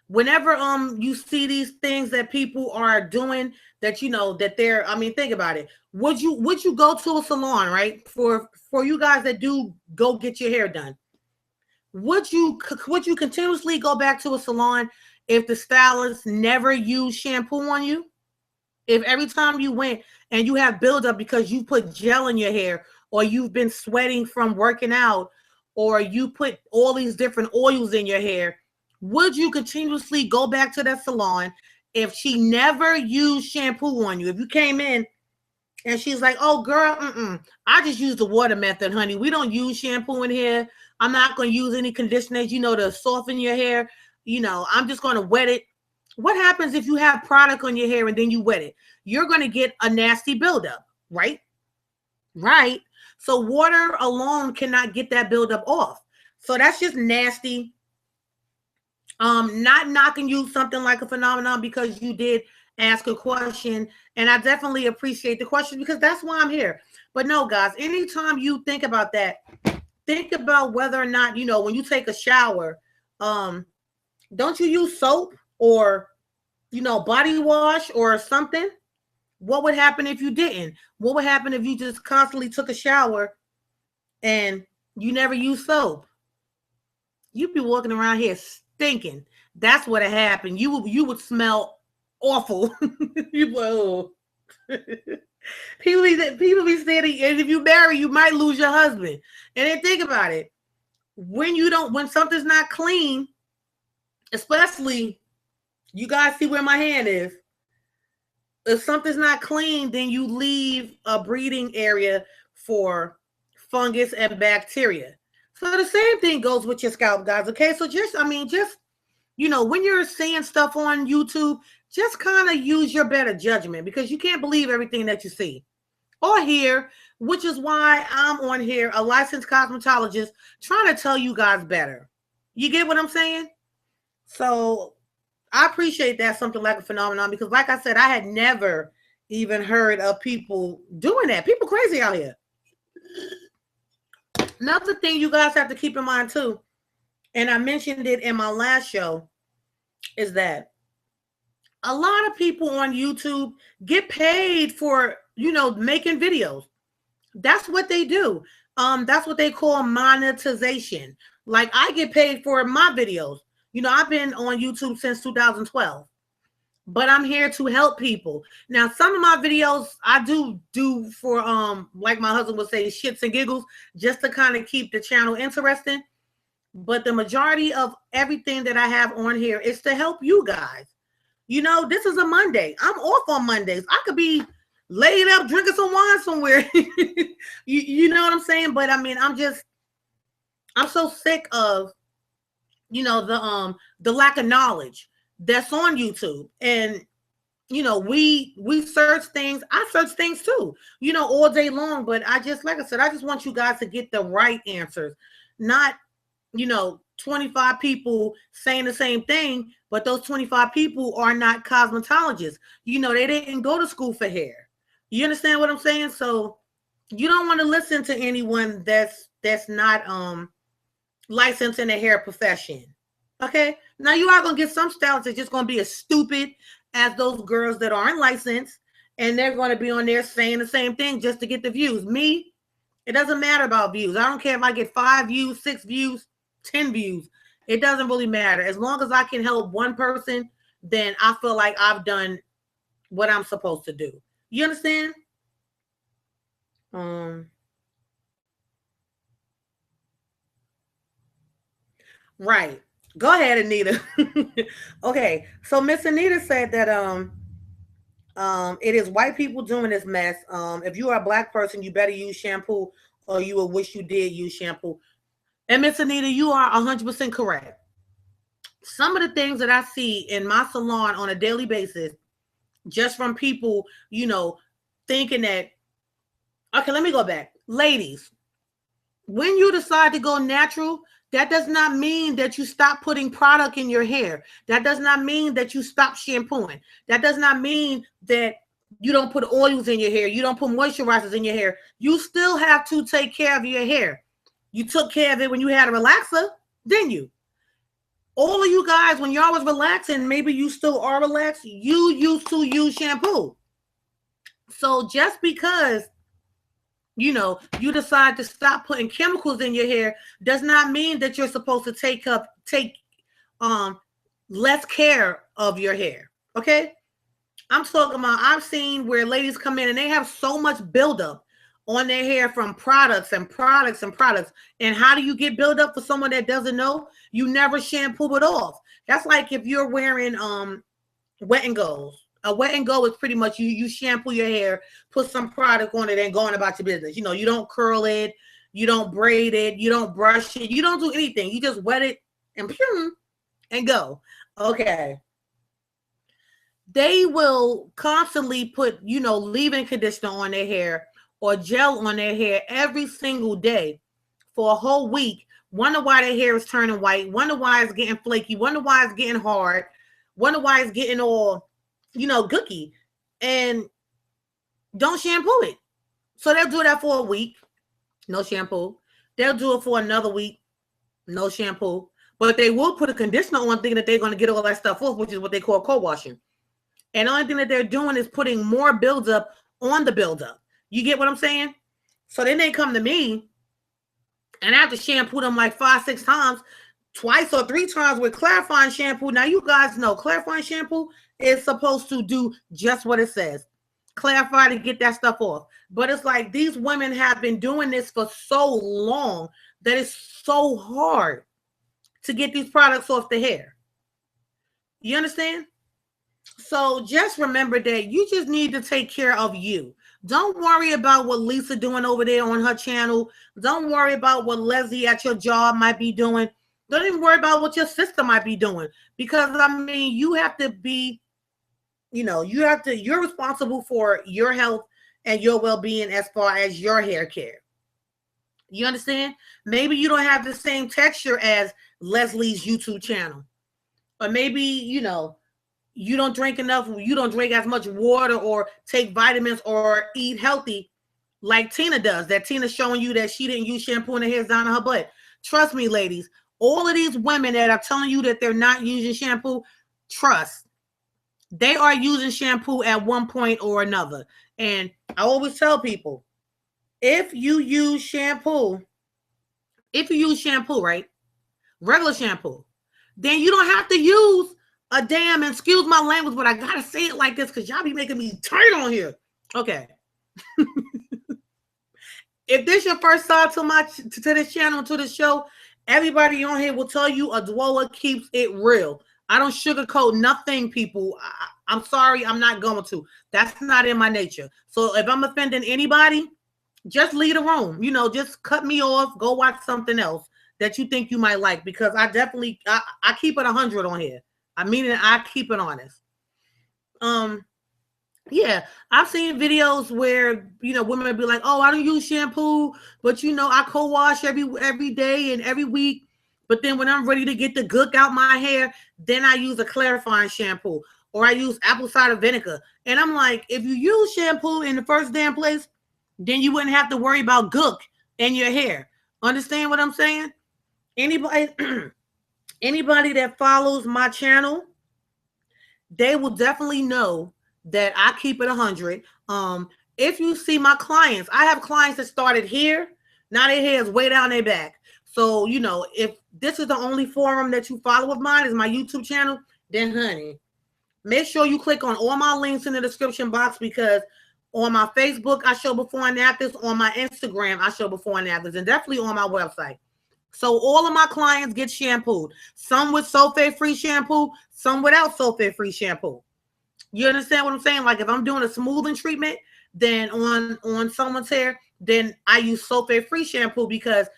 Whenever you see these things that people are doing that that they're, think about it. Would you go to a salon, right? For you guys that do go get your hair done, would you continuously go back to a salon if the stylist never used shampoo on you? If every time you went and you have buildup because you put gel in your hair, or you've been sweating from working out, or you put all these different oils in your hair, would you continuously go back to that salon if she never used shampoo on you? If you came in and she's like, oh, girl, I just use the water method, honey. We don't use shampoo in here. I'm not going to use any conditioners, to soften your hair. I'm just going to wet it. What happens if you have product on your hair and then you wet it? You're going to get a nasty buildup, right? Right. So water alone cannot get that buildup off. So that's just nasty. Not knocking you something like a phenomenon because you did ask a question, and I definitely appreciate the question because that's why I'm here. But no, guys, anytime you think about that, think about whether or not, when you take a shower, don't you use soap or, body wash or something? What would happen if you didn't? What would happen if you just constantly took a shower and you never use soap? You'd be walking around here stinking. That's what happened. You would smell awful. People be saying, and if you marry, you might lose your husband. And then think about it. When something's not clean, especially, you guys see where my hand is. If something's not clean, then you leave a breeding area for fungus and bacteria. So the same thing goes with your scalp, guys. Okay, so just when you're seeing stuff on YouTube, just kind of use your better judgment because you can't believe everything that you see or hear, which is why I'm on here, a licensed cosmetologist, trying to tell you guys better. You get what I'm saying? So I appreciate that, something like a phenomenon, because like I said, I had never even heard of people doing that. People crazy out here. Another thing you guys have to keep in mind too, and I mentioned it in my last show, is that a lot of people on YouTube get paid for, making videos. That's what they do. That's what they call monetization. Like, I get paid for my videos. I've been on YouTube since 2012, but I'm here to help people. Now, some of my videos I do for, like my husband would say, shits and giggles, just to kind of keep the channel interesting. But the majority of everything that I have on here is to help you guys. This is a Monday. I'm off on Mondays. I could be laid up drinking some wine somewhere. you know what I'm saying? But I mean, I'm so sick of, the lack of knowledge that's on YouTube. And, we search things. I search things too, all day long. But like I said, I just want you guys to get the right answers, not, 25 people saying the same thing, but those 25 people are not cosmetologists. They didn't go to school for hair. You understand what I'm saying? So you don't want to listen to anyone that's not licensed in the hair profession. Okay? Now you are going to get some stylists that's just going to be as stupid as those girls that aren't licensed, and they're going to be on there saying the same thing just to get the views. Me, it doesn't matter about views. I don't care if I get 5 views, 6 views, 10 views. It doesn't really matter. As long as I can help one person, then I feel like I've done what I'm supposed to do. You understand? Right. Go ahead, Anita. Okay. So Miss Anita said that it is white people doing this mess. If you are a black person, you better use shampoo, or you will wish you did use shampoo. And Miss Anita, you are 100% correct. Some of the things that I see in my salon on a daily basis, just from people, thinking that, okay, let me go back. Ladies, when you decide to go natural, that does not mean that you stop putting product in your hair. That does not mean that you stop shampooing. That does not mean that you don't put oils in your hair. You don't put moisturizers in your hair. You still have to take care of your hair. You took care of it when you had a relaxer, didn't you? All of you guys, when y'all was relaxing, maybe you still are relaxed, you used to use shampoo. So just because, you decide to stop putting chemicals in your hair does not mean that you're supposed to take less care of your hair. Okay? I'm talking about, I've seen where ladies come in and they have so much buildup on their hair from products and products and products. And how do you get buildup for someone that doesn't know? You never shampoo it off. That's like if you're wearing wet and goes. A wet and go is pretty much you shampoo your hair, put some product on it, and going about your business. You don't curl it, you don't braid it, you don't brush it, you don't do anything. You just wet it and go. Okay. They will constantly put, leave-in conditioner on their hair or gel on their hair every single day for a whole week. Wonder why their hair is turning white. Wonder why it's getting flaky. Wonder why it's getting hard. Wonder why it's getting all, gooky. And don't shampoo it. So they'll do that for a week. No shampoo. They'll do it for another week. No shampoo. But they will put a conditioner on, thinking that they're going to get all that stuff off, which is what they call co-washing. And the only thing that they're doing is putting more buildup on the buildup. You get what I'm saying? So then they come to me, and I have to shampoo them like 5-6 times, twice or 3 times with clarifying shampoo. Now, you guys know clarifying shampoo is supposed to do just what it says. Clarify to get that stuff off. But it's like these women have been doing this for so long that it's so hard to get these products off the hair. You understand? So just remember that you just need to take care of you. Don't worry about what Lisa doing over there on her channel. Don't worry about what Leslie at your job might be doing. Don't even worry about what your sister might be doing. Because, I mean, you have to be, you're responsible for your health and your well-being as far as your hair care. You understand? Maybe you don't have the same texture as Leslie's YouTube channel. Or maybe, you don't drink enough, you don't drink as much water or take vitamins or eat healthy like Tina does. That Tina's showing you that she didn't use shampoo and her hair's down on her butt. Trust me, ladies, All of these women that are telling you that they're not using shampoo, trust, they are using shampoo at one point or another. And I always tell people, if you use shampoo, right, regular shampoo, then you don't have to use a damn, excuse my language, but I gotta say it like this because y'all be making me turn on here. Okay. If this your first time to this channel, to this show, everybody on here will tell you Adwoa keeps it real. I don't sugarcoat nothing, people. I'm sorry, I'm not going to. That's not in my nature. So if I'm offending anybody, just leave the room. You know, just cut me off. Go watch something else that you think you might like, because I definitely I keep it 100 on here. I mean it. I keep it honest. Yeah, I've seen videos where, you know, women would be like, "Oh, I don't use shampoo, but you know, I co-wash every day and every week. But then when I'm ready to get the gook out my hair, then I use a clarifying shampoo, or I use apple cider vinegar." And I'm like, if you use shampoo in the first damn place, then you wouldn't have to worry about gook in your hair. Understand what I'm saying? Anybody, anybody that follows my channel, they will definitely know that I keep it 100. If you see my clients, I have clients that started here. Now their hair is way down their back. So, you know, if this is the only forum that you follow of mine is my YouTube channel, then honey, make sure you click on all my links in the description box, because on my Facebook, I show before and afters. On my Instagram, I show before and afters, and definitely on my website. So all of my clients get shampooed. Some with sulfate-free shampoo, some without sulfate-free shampoo. You understand what I'm saying? Like if I'm doing a smoothing treatment, then on someone's hair, then I use sulfate-free shampoo, because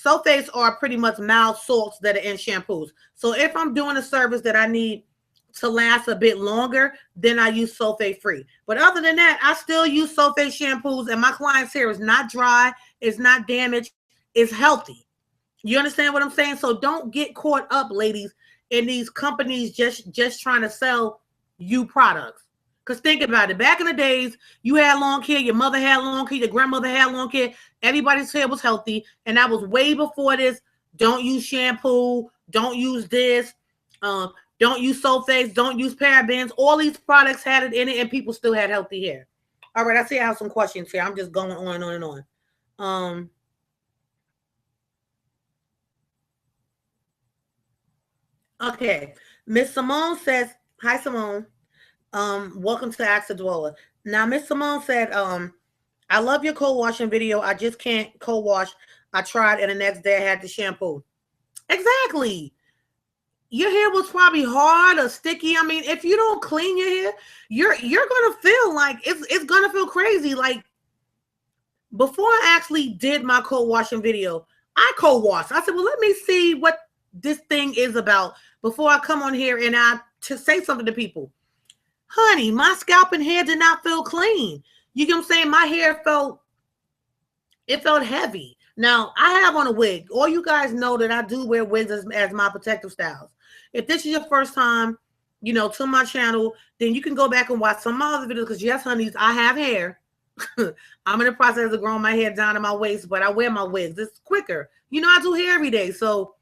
sulfates are pretty much mild salts that are in shampoos. So if I'm doing a service that I need to last a bit longer, then I use sulfate-free. But other than that, I still use sulfate shampoos, and my client's hair is not dry, it's not damaged, it's healthy. You understand what I'm saying? So don't get caught up, ladies, in these companies just trying to sell you products. Because think about it. Back in the days, you had long hair, your mother had long hair, your grandmother had long hair. Everybody's hair was healthy. And that was way before this. Don't use shampoo. Don't use this. Don't use sulfates. Don't use parabens. All these products had it in it, and people still had healthy hair. All right, I see I have some questions here. I'm just going on and on and on. Okay. Miss Simone says, hi, Simone. Welcome to Ask Adwoa. Now, Miss Simone said, I love your co-washing video. I just can't co-wash. I tried, and the next day I had to shampoo. Exactly. Your hair was probably hard or sticky. I mean, if you don't clean your hair, you're gonna feel like it's gonna feel crazy. Like before I actually did my co-washing video, I co-washed. I said, well, let me see what this thing is about before I come on here and to say something to people. Honey, my scalp and hair did not feel clean. You get what I'm saying? My hair felt heavy. Now, I have on a wig. All you guys know that I do wear wigs as my protective styles. If this is your first time, you know, to my channel, then you can go back and watch some of my other videos, because yes, honeys, I have hair. I'm in the process of growing my hair down to my waist, but I wear my wigs. It's quicker. You know, I do hair every day. So,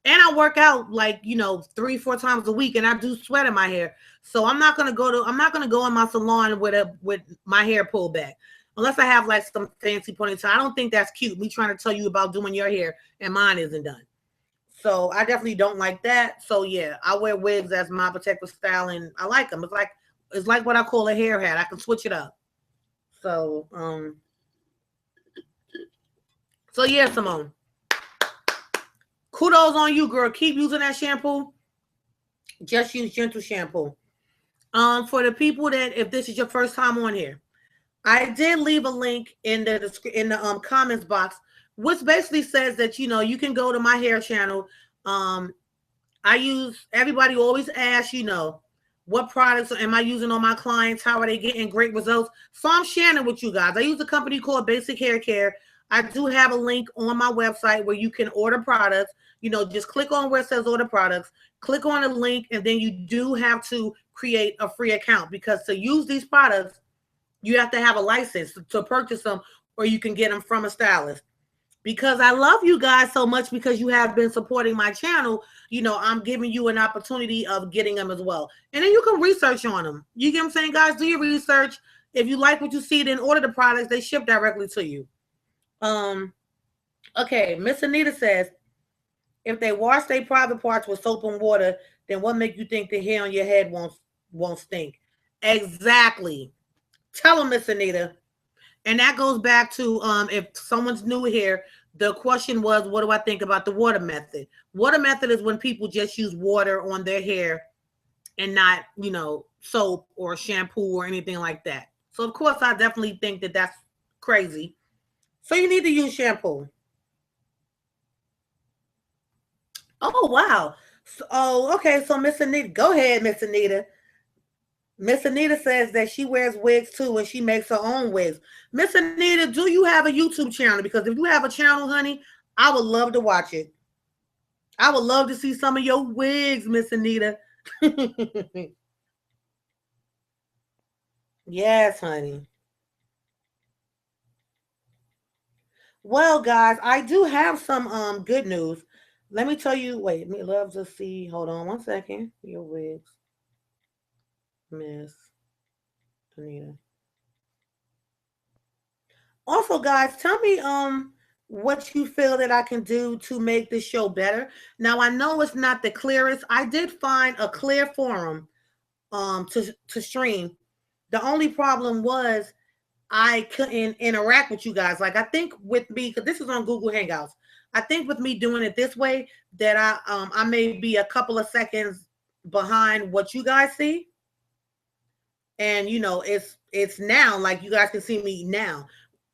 and I work out like, you know, 3-4 times a week, and I do sweat in my hair. So I'm not gonna go in my salon with my hair pulled back. Unless I have like some fancy ponytail. I don't think that's cute. Me trying to tell you about doing your hair and mine isn't done. So I definitely don't like that. So yeah, I wear wigs as my protective style, and I like them. It's like what I call a hair hat. I can switch it up. So yeah, Simone. Kudos on you, girl. Keep using that shampoo. Just use gentle shampoo. For the people that, if this is your first time on here, I did leave a link in the comments box, which basically says that, you know, you can go to my hair channel. Everybody always asks, you know, what products am I using on my clients? How are they getting great results? So I'm sharing with you guys. I use a company called Basic Hair Care. I do have a link on my website where you can order products. You know, just click on where it says order products, click on the link, and then you do have to create a free account, because to use these products, you have to have a license to purchase them, or you can get them from a stylist. because I love you guys so much because you have been supporting my channel. I'm giving you an opportunity of getting them as well. And then you can research on them. You get what I'm saying, guys? Do your research. If you like what you see, then order the products. They ship directly to you. Okay, Miss Anita says, if they wash their private parts with soap and water, then what make you think the hair on your head won't stink? Exactly. Tell them, Miss Anita. And that goes back to if someone's new here, the question was, what do I think about the water method? Water method is when people just use water on their hair and not, soap or shampoo or anything like that. So, of course, I definitely think that that's crazy. So you need to use shampoo. Oh, wow. Okay. So, Miss Anita, go ahead, Miss Anita. Miss Anita says that she wears wigs too and she makes her own wigs. Miss Anita, do you have a YouTube channel? Because if you have a channel, honey, I would love to watch it. I would love to see some of your wigs, Miss Anita. Yes, honey. Well, guys, I do have some good news. Let me tell you, wait, me love to see. Hold on one second. Your wigs, Miss Anita. Also, guys, tell me what you feel that I can do to make this show better. Now, I know it's not the clearest. I did find a clear forum to stream. The only problem was I couldn't interact with you guys. Like, I think with me, because this is on Google Hangouts, I think with me doing it this way that I may be a couple of seconds behind what you guys see. And it's now, like, you guys can see me now.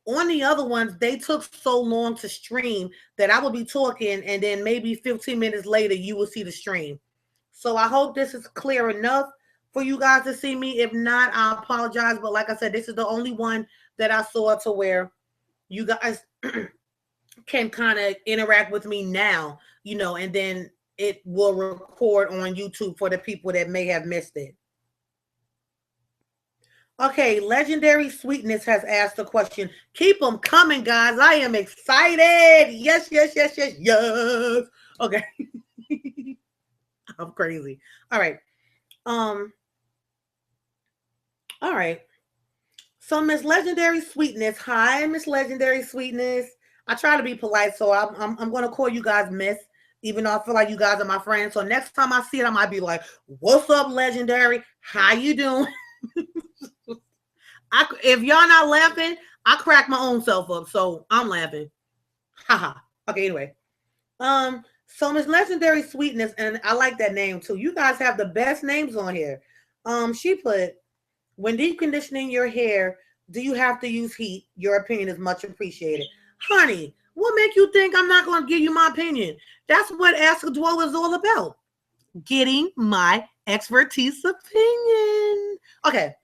On the other ones, they took so long to stream that I will be talking and then maybe 15 minutes later you will see the stream. So I hope this is clear enough for you guys to see me. If not, I apologize. But like I said, this is the only one that I saw to where you guys can kind of interact with me now, and then it will record on YouTube for the people that may have missed it. Okay, Legendary Sweetness has asked a question. Keep them coming, guys. I am excited. Yes, yes, yes, yes, yes. Okay. I'm crazy. All right. All right. So Miss Legendary Sweetness. Hi, Miss Legendary Sweetness. I try to be polite, so I'm gonna call you guys Miss, even though I feel like you guys are my friends. So next time I see it, I might be like, "What's up, Legendary? How you doing?" If y'all not laughing, I crack my own self up, so I'm laughing. Haha. Okay, anyway. So Miss Legendary Sweetness, and I like that name too. You guys have the best names on here. She put, when deep conditioning your hair, do you have to use heat? Your opinion is much appreciated. Honey, what make you think I'm not going to give you my opinion? That's what Ask Adwoa is all about. Getting my expertise opinion. Okay.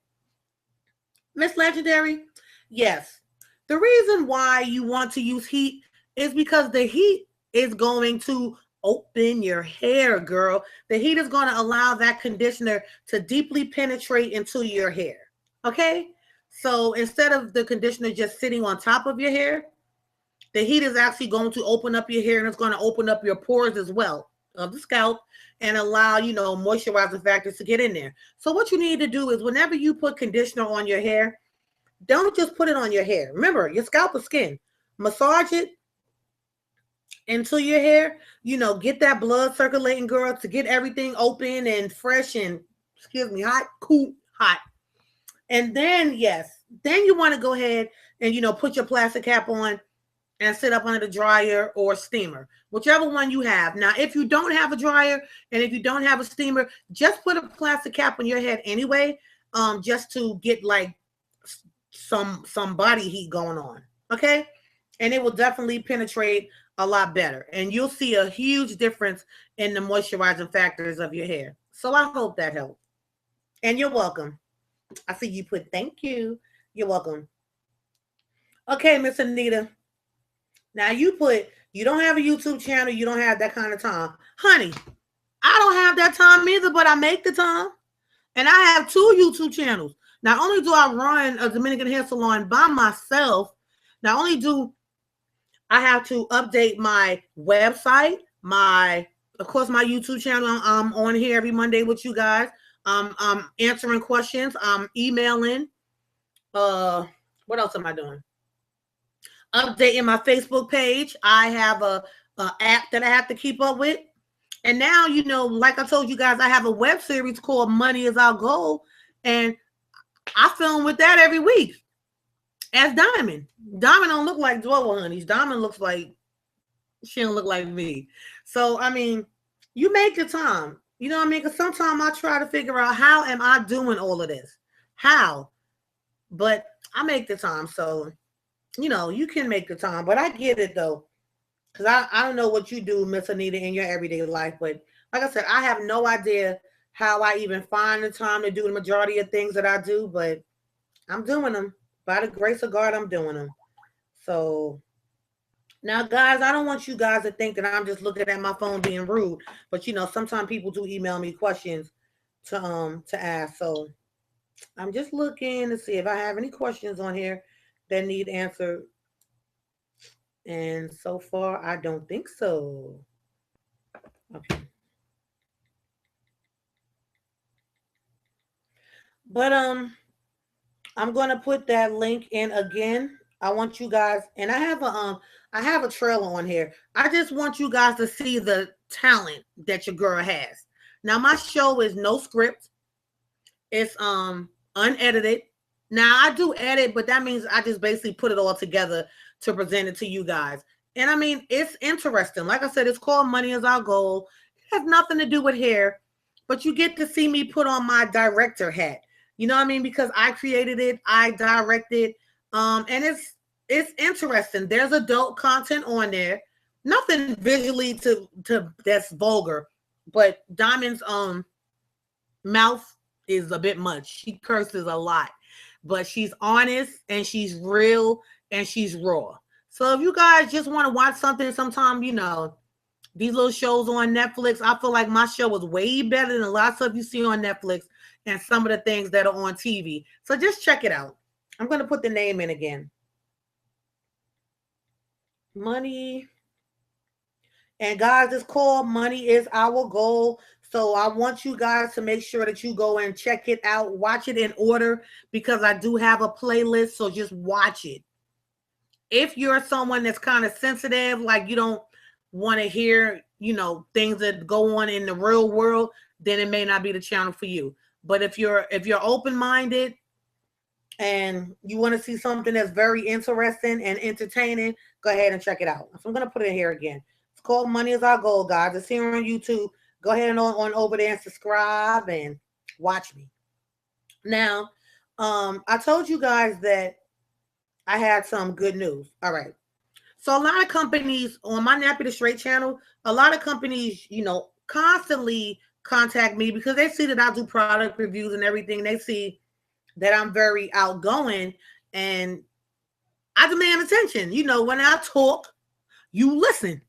Miss Legendary, yes. The reason why you want to use heat is because the heat is going to open your hair, girl. The heat is going to allow that conditioner to deeply penetrate into your hair. Okay? So instead of the conditioner just sitting on top of your hair, the heat is actually going to open up your hair, and it's going to open up your pores as well of the scalp and allow, moisturizing factors to get in there. So what you need to do is whenever you put conditioner on your hair, don't just put it on your hair. Remember, your scalp is skin. Massage it into your hair, get that blood circulating, girl, to get everything open and fresh and, hot, cool, hot. And then, then you want to go ahead and, put your plastic cap on and sit up under the dryer or steamer, whichever one you have. Now, if you don't have a dryer and if you don't have a steamer, just put a plastic cap on your head anyway, just to get like some body heat going on, okay? And it will definitely penetrate a lot better, and you'll see a huge difference in the moisturizing factors of your hair. So I hope that helped. And you're welcome. I see you put thank you. You're welcome. Okay, Miss Anita. Now you put, you don't have a YouTube channel, you don't have that kind of time. Honey, I don't have that time either, but I make the time. And I have 2 YouTube channels. Not only do I run a Dominican hair salon by myself, not only do I have to update my website, of course, my YouTube channel. I'm on here every Monday with you guys. I'm answering questions. I'm emailing. What else am I doing? Updating my Facebook page. I have a app that I have to keep up with. And now, like I told you guys, I have a web series called Money Is Our Goal. And I film with that every week as Diamond. Diamond don't look like Dwell Honeys. Diamond looks like, she don't look like me. So, I mean, you make your time. You know what I mean? Because sometimes I try to figure out, how am I doing all of this? How? But I make the time. So, you can make the time. But I get it, though. Because I don't know what you do, Miss Anita, in your everyday life. But like I said, I have no idea how I even find the time to do the majority of things that I do. But I'm doing them. By the grace of God, I'm doing them. So now, guys, I don't want you guys to think that I'm just looking at my phone being rude. But, sometimes people do email me questions to ask. So I'm just looking to see if I have any questions on here that need answered. And so far, I don't think so. Okay. But I'm gonna put that link in again. I want you guys, and I have a trailer on here. I just want you guys to see the talent that your girl has. Now, my show is no script. It's unedited. Now, I do edit, but that means I just basically put it all together to present it to you guys. And I mean, it's interesting. Like I said, it's called Money Is Our Goal. It has nothing to do with hair, but you get to see me put on my director hat. You know what I mean? Because I created it, I directed, and it's interesting. There's adult content on there. Nothing visually to that's vulgar, but Diamond's mouth is a bit much. She curses a lot, but she's honest and she's real and she's raw. So if you guys just want to watch something sometime, these little shows on Netflix, I feel like my show is way better than a lot of stuff you see on Netflix and some of the things that are on TV. So just check it out. I'm going to put the name in again. Money. And guys, it's called Money Is Our Goal. So I want you guys to make sure that you go and check it out. Watch it in order because I do have a playlist. So just watch it. If you're someone that's kind of sensitive, like you don't want to hear, things that go on in the real world, then it may not be the channel for you. But if you're open-minded and you want to see something that's very interesting and entertaining, go ahead and check it out. So I'm going to put it here again. It's called Money Is Our Goal, guys. It's here on YouTube. Go ahead and on over there and subscribe and watch me. Now, I told you guys that I had some good news. All right. So a lot of companies on my Nappy the Straight channel, a lot of companies, constantly contact me because they see that I do product reviews and everything. They see that I'm very outgoing and I demand attention. When I talk, you listen.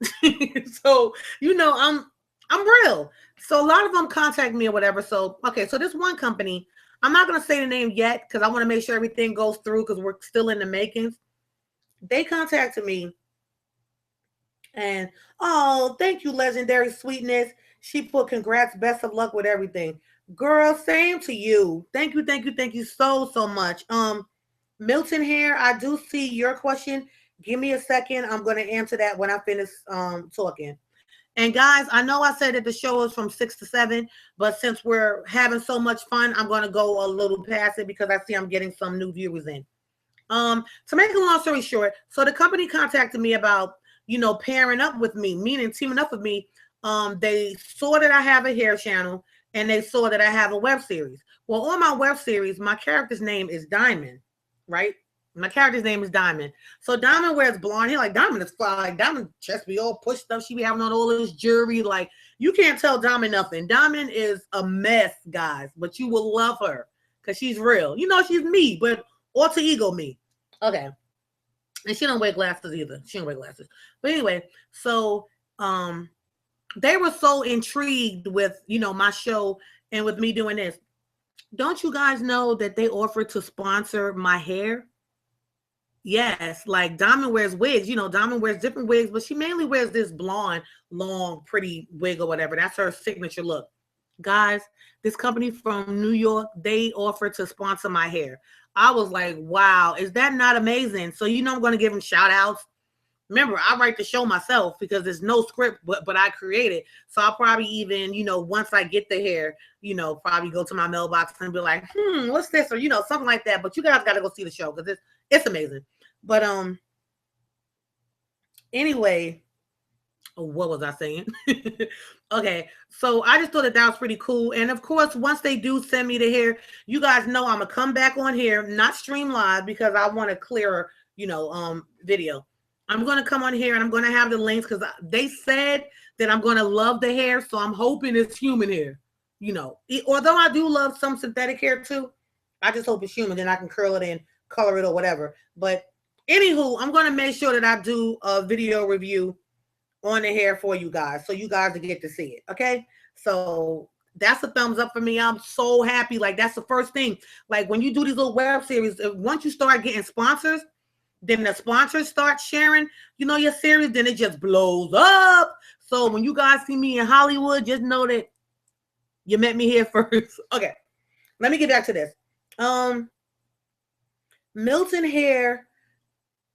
So, I'm real. So a lot of them contact me or whatever. So, okay. So this one company, I'm not going to say the name yet because I want to make sure everything goes through because we're still in the makings. They contacted me and, oh, thank you, Legendary Sweetness. She put congrats, best of luck with everything. Girl, same to you. Thank you so much. Milton here, I do see your question. Give me a second. I'm going to answer that when I finish talking. And guys, I know I said that the show is from 6 to 7, but since we're having so much fun, I'm going to go a little past it because I see I'm getting some new viewers in. To make a long story short, so the company contacted me about, pairing up with me, meaning teaming up with me. They saw that I have a hair channel and they saw that I have a web series. Well, on my web series, my character's name is Diamond, right? My character's name is Diamond. So Diamond wears blonde hair. Like Diamond is fly. Like Diamond chest be all pushed up. She be having on all this jewelry. Like you can't tell Diamond nothing. Diamond is a mess, guys. But you will love her because she's real. She's me, but alter ego me. Okay. And she don't wear glasses either. She don't wear glasses. But anyway, so they were so intrigued with my show and with me doing this. Don't you guys know that they offered to sponsor my hair? Yes, like Diamond wears wigs. You know, Diamond wears different wigs, but she mainly wears this blonde, long, pretty wig or whatever. That's her signature look. Guys, this company from New York, they offered to sponsor my hair. I was like, wow, is that not amazing? So, you know, I'm going to give them shout outs. Remember, I write the show myself because there's no script, but I create it. So I'll probably even, you know, once I get the hair, you know, probably go to my mailbox and be like, what's this? Or, you know, something like that. But you guys got to go see the show because it's amazing. But anyway, what was I saying? Okay, so I just thought that was pretty cool. And of course, once they do send me the hair, you guys know I'm gonna come back on here, not stream live because I want a clearer, you know, video. I'm gonna come on here and I'm gonna have the links because they said that I'm gonna love the hair, so I'm hoping it's human hair. You know, although I do love some synthetic hair too, I just hope it's human. Then I can curl it and color it or whatever. But anywho, I'm gonna make sure that I do a video review on the hair for you guys, so you guys get to see it. Okay, so that's a thumbs up for me. I'm so happy. Like, that's the first thing. Like, when you do these little web series, once you start getting sponsors, then the sponsors start sharing, you know, your series, then it just blows up. So when you guys see me in Hollywood, just know that you met me here first. Okay, let me get back to this. Milton Hair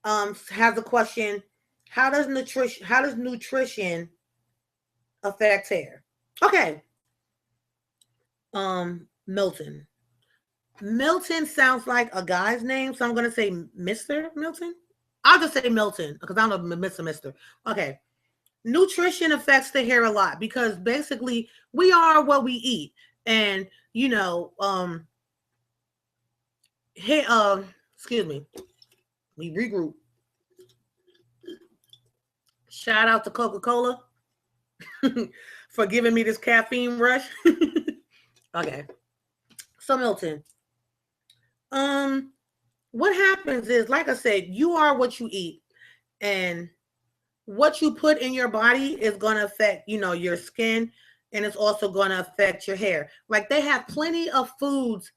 has a question. How does nutrition affect hair? Okay. Milton. Milton sounds like a guy's name, so I'm gonna say Mr. Milton. I'll just say Milton because I don't know Mr. Okay. Nutrition affects the hair a lot because basically we are what we eat. And you know, excuse me. We regroup. Shout out to Coca-Cola for giving me this caffeine rush. Okay. So Milton, what happens is, like I said, you are what you eat, and what you put in your body is going to affect, you know, your skin, and it's also going to affect your hair. Like, they have plenty of foods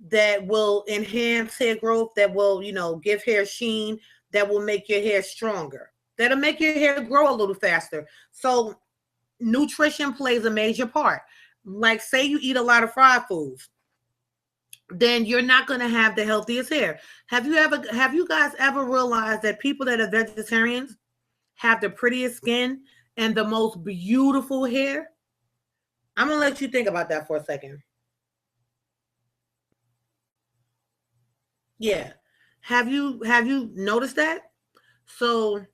that will enhance hair growth, that will, you know, give hair sheen, that will make your hair stronger, that'll make your hair grow a little faster. So nutrition plays a major part. Like, say you eat a lot of fried foods, then you're not going to have the healthiest hair. Have you guys ever realized that people that are vegetarians have the prettiest skin and the most beautiful hair? I'm going to let you think about that for a second. Yeah. Have you noticed that? So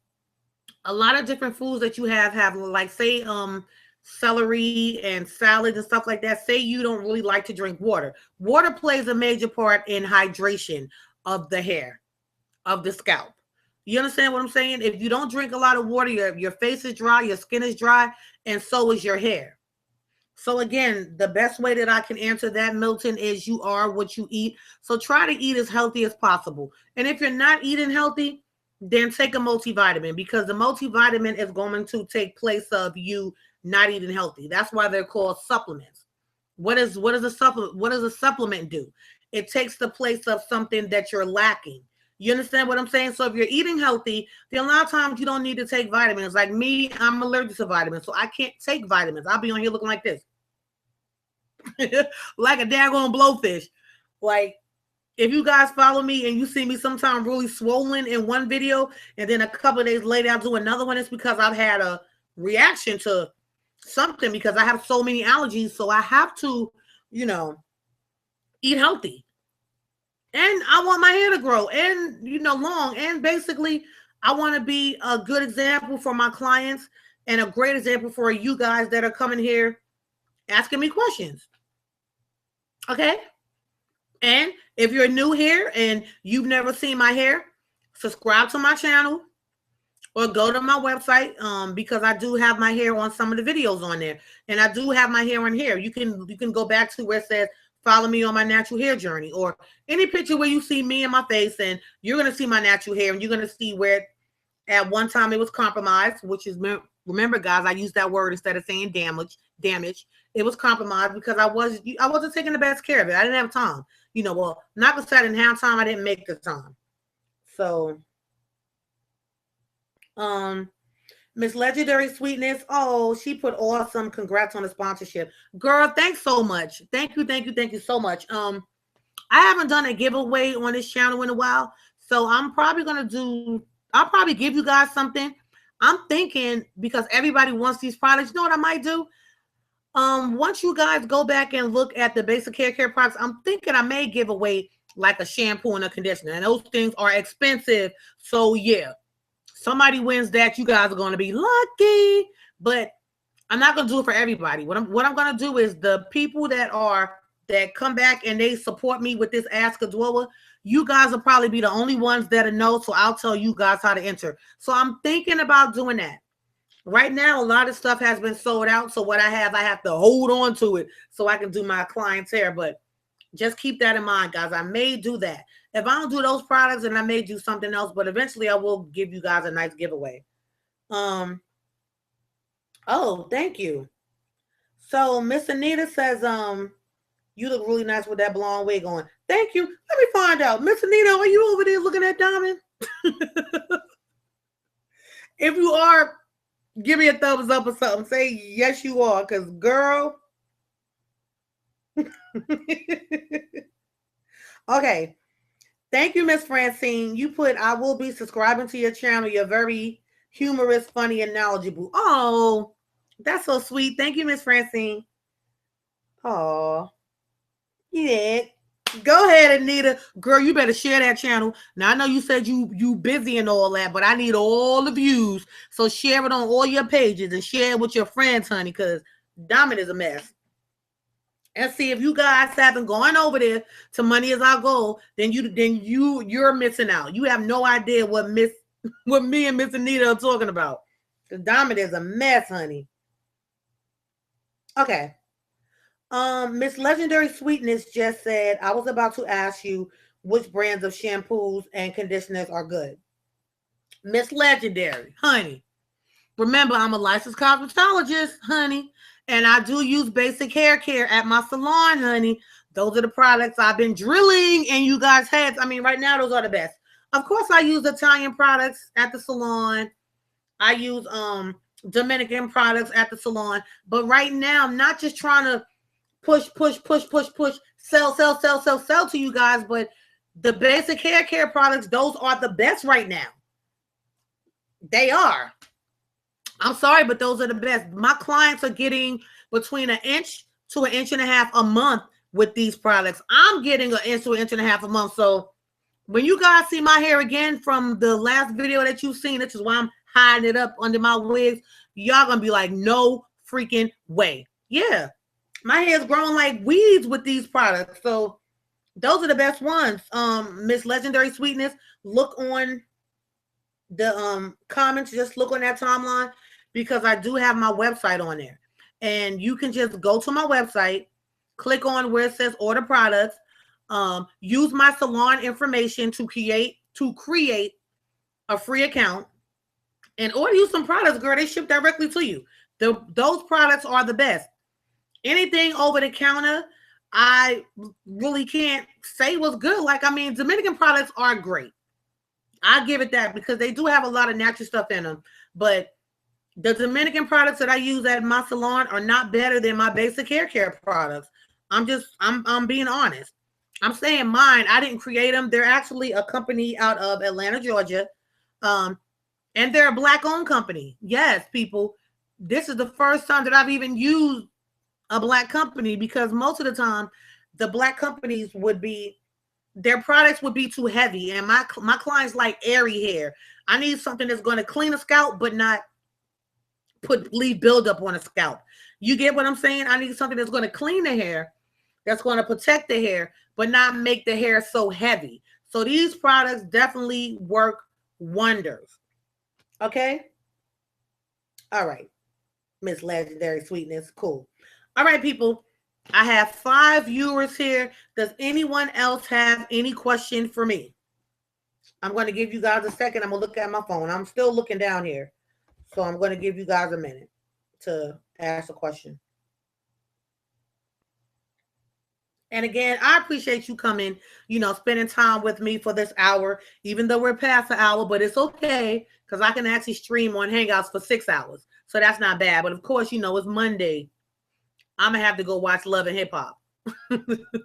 a lot of different foods that you have like, say, celery and salad and stuff like that. Say you don't really like to drink water. Water plays a major part in hydration of the hair, of the scalp. You understand what I'm saying? If you don't drink a lot of water, your face is dry, your skin is dry, and so is your hair. So again, the best way that I can answer that, Milton, is you are what you eat. So try to eat as healthy as possible. And if you're not eating healthy, then take a multivitamin, because the multivitamin is going to take place of you not eating healthy. That's why they're called supplements. What is a supplement? What does a supplement do? It takes the place of something that you're lacking. You understand what I'm saying? So if you're eating healthy, then a lot of times you don't need to take vitamins. Like me, I'm allergic to vitamins, so I can't take vitamins. I'll be on here looking like this. Like a daggone blowfish. Like, if you guys follow me and you see me sometimes really swollen in one video, and then a couple of days later I'll do another one, it's because I've had a reaction to something, because I have so many allergies. So I have to, you know, eat healthy. And I want my hair to grow and, you know, long. And basically, I want to be a good example for my clients and a great example for you guys that are coming here asking me questions. Okay? And if you're new here and you've never seen my hair, subscribe to my channel or go to my website, because I do have my hair on some of the videos on there. And I do have my hair on here. You can go back to where it says follow me on my natural hair journey, or any picture where you see me and my face, and you're going to see my natural hair, and you're going to see where at one time it was compromised, which is, remember guys, I used that word instead of saying damage. It was compromised because I wasn't taking the best care of it. I didn't have time. You know, well, not because I didn't have time, I didn't make the time. So Miss Legendary Sweetness. Oh, she put awesome. Congrats on the sponsorship. Girl, thanks so much. Thank you so much. I haven't done a giveaway on this channel in a while. So I'm probably gonna I'll probably give you guys something. I'm thinking because everybody wants these products. You know what I might do? Once you guys go back and look at the basic hair care products, I'm thinking I may give away like a shampoo and a conditioner. And those things are expensive. So yeah, somebody wins that, you guys are going to be lucky. But I'm not going to do it for everybody. What I'm going to do is the people that come back and they support me with this Ask Adwoa, you guys will probably be the only ones that know. So I'll tell you guys how to enter. So I'm thinking about doing that. Right now, a lot of stuff has been sold out. So what I have to hold on to it so I can do my clients' hair. But just keep that in mind, guys. I may do that. If I don't do those products, then I may do something else. But eventually, I will give you guys a nice giveaway. Oh, thank you. So Miss Anita says, you look really nice with that blonde wig on. Thank you. Let me find out. Miss Anita, are you over there looking at Diamond? If you are, give me a thumbs up or something. Say yes, you are, because girl. Okay. Thank you, Miss Francine. You put, I will be subscribing to your channel. You're very humorous, funny, and knowledgeable. Oh, that's so sweet. Thank you, Miss Francine. Oh, yeah. Go ahead, Anita. Girl, you better share that channel. Now, I know you said you busy and all that, but I need all the views. So share it on all your pages and share it with your friends, honey, because Diamond is a mess. And see, if you guys haven't gone over there to Money Is Our Goal, then you're missing out. You have no idea what me and Miss Anita are talking about. The Diamond is a mess, honey. Okay. Miss Legendary Sweetness just said, I was about to ask you which brands of shampoos and conditioners are good. Miss Legendary, honey. Remember, I'm a licensed cosmetologist, honey. And I do use basic hair care at my salon, honey. Those are the products I've been drilling in you guys' heads. I mean, right now, those are the best. Of course, I use Italian products at the salon. I use Dominican products at the salon. But right now, I'm not just trying to push, sell to you guys, but the basic hair care products, those are the best right now. They are. I'm sorry, but those are the best. My clients are getting between an inch to an inch and a half a month with these products. I'm getting an inch to an inch and a half a month. So when you guys see my hair again from the last video that you've seen, which is why I'm hiding it up under my wigs, y'all gonna be like, no freaking way. Yeah, my hair's growing like weeds with these products. So those are the best ones. Miss Legendary Sweetness, look on the comments, just look on that timeline, because I do have my website on there. And you can just go to my website, click on where it says order products, use my salon information to create a free account, and order you some products, girl. They ship directly to you. Those products are the best. Anything over the counter, I really can't say was good. Like, I mean, Dominican products are great. I give it that, because they do have a lot of natural stuff in them. But the Dominican products that I use at my salon are not better than my basic hair care products. I'm being honest. I'm saying mine. I didn't create them. They're actually a company out of Atlanta, Georgia. And they're a Black-owned company. Yes, people. This is the first time that I've even used a Black company, because most of the time the Black companies their products would be too heavy, and my clients like airy hair. I need something that's going to clean a scalp but not leave buildup on a scalp. You get what I'm saying? I need something that's going to clean the hair, that's going to protect the hair, but not make the hair so heavy. So these products definitely work wonders. Okay? All right. Miss Legendary Sweetness. Cool. All right, people. I have 5 viewers here. Does anyone else have any question for me? I'm going to give you guys a second. I'm going to look at my phone. I'm still looking down here. So I'm going to give you guys a minute to ask a question. And again, I appreciate you coming, spending time with me for this hour, even though we're past the hour, but it's okay because I can actually stream on Hangouts for 6 hours. So that's not bad. But of course, it's Monday. I'm going to have to go watch Love and Hip Hop.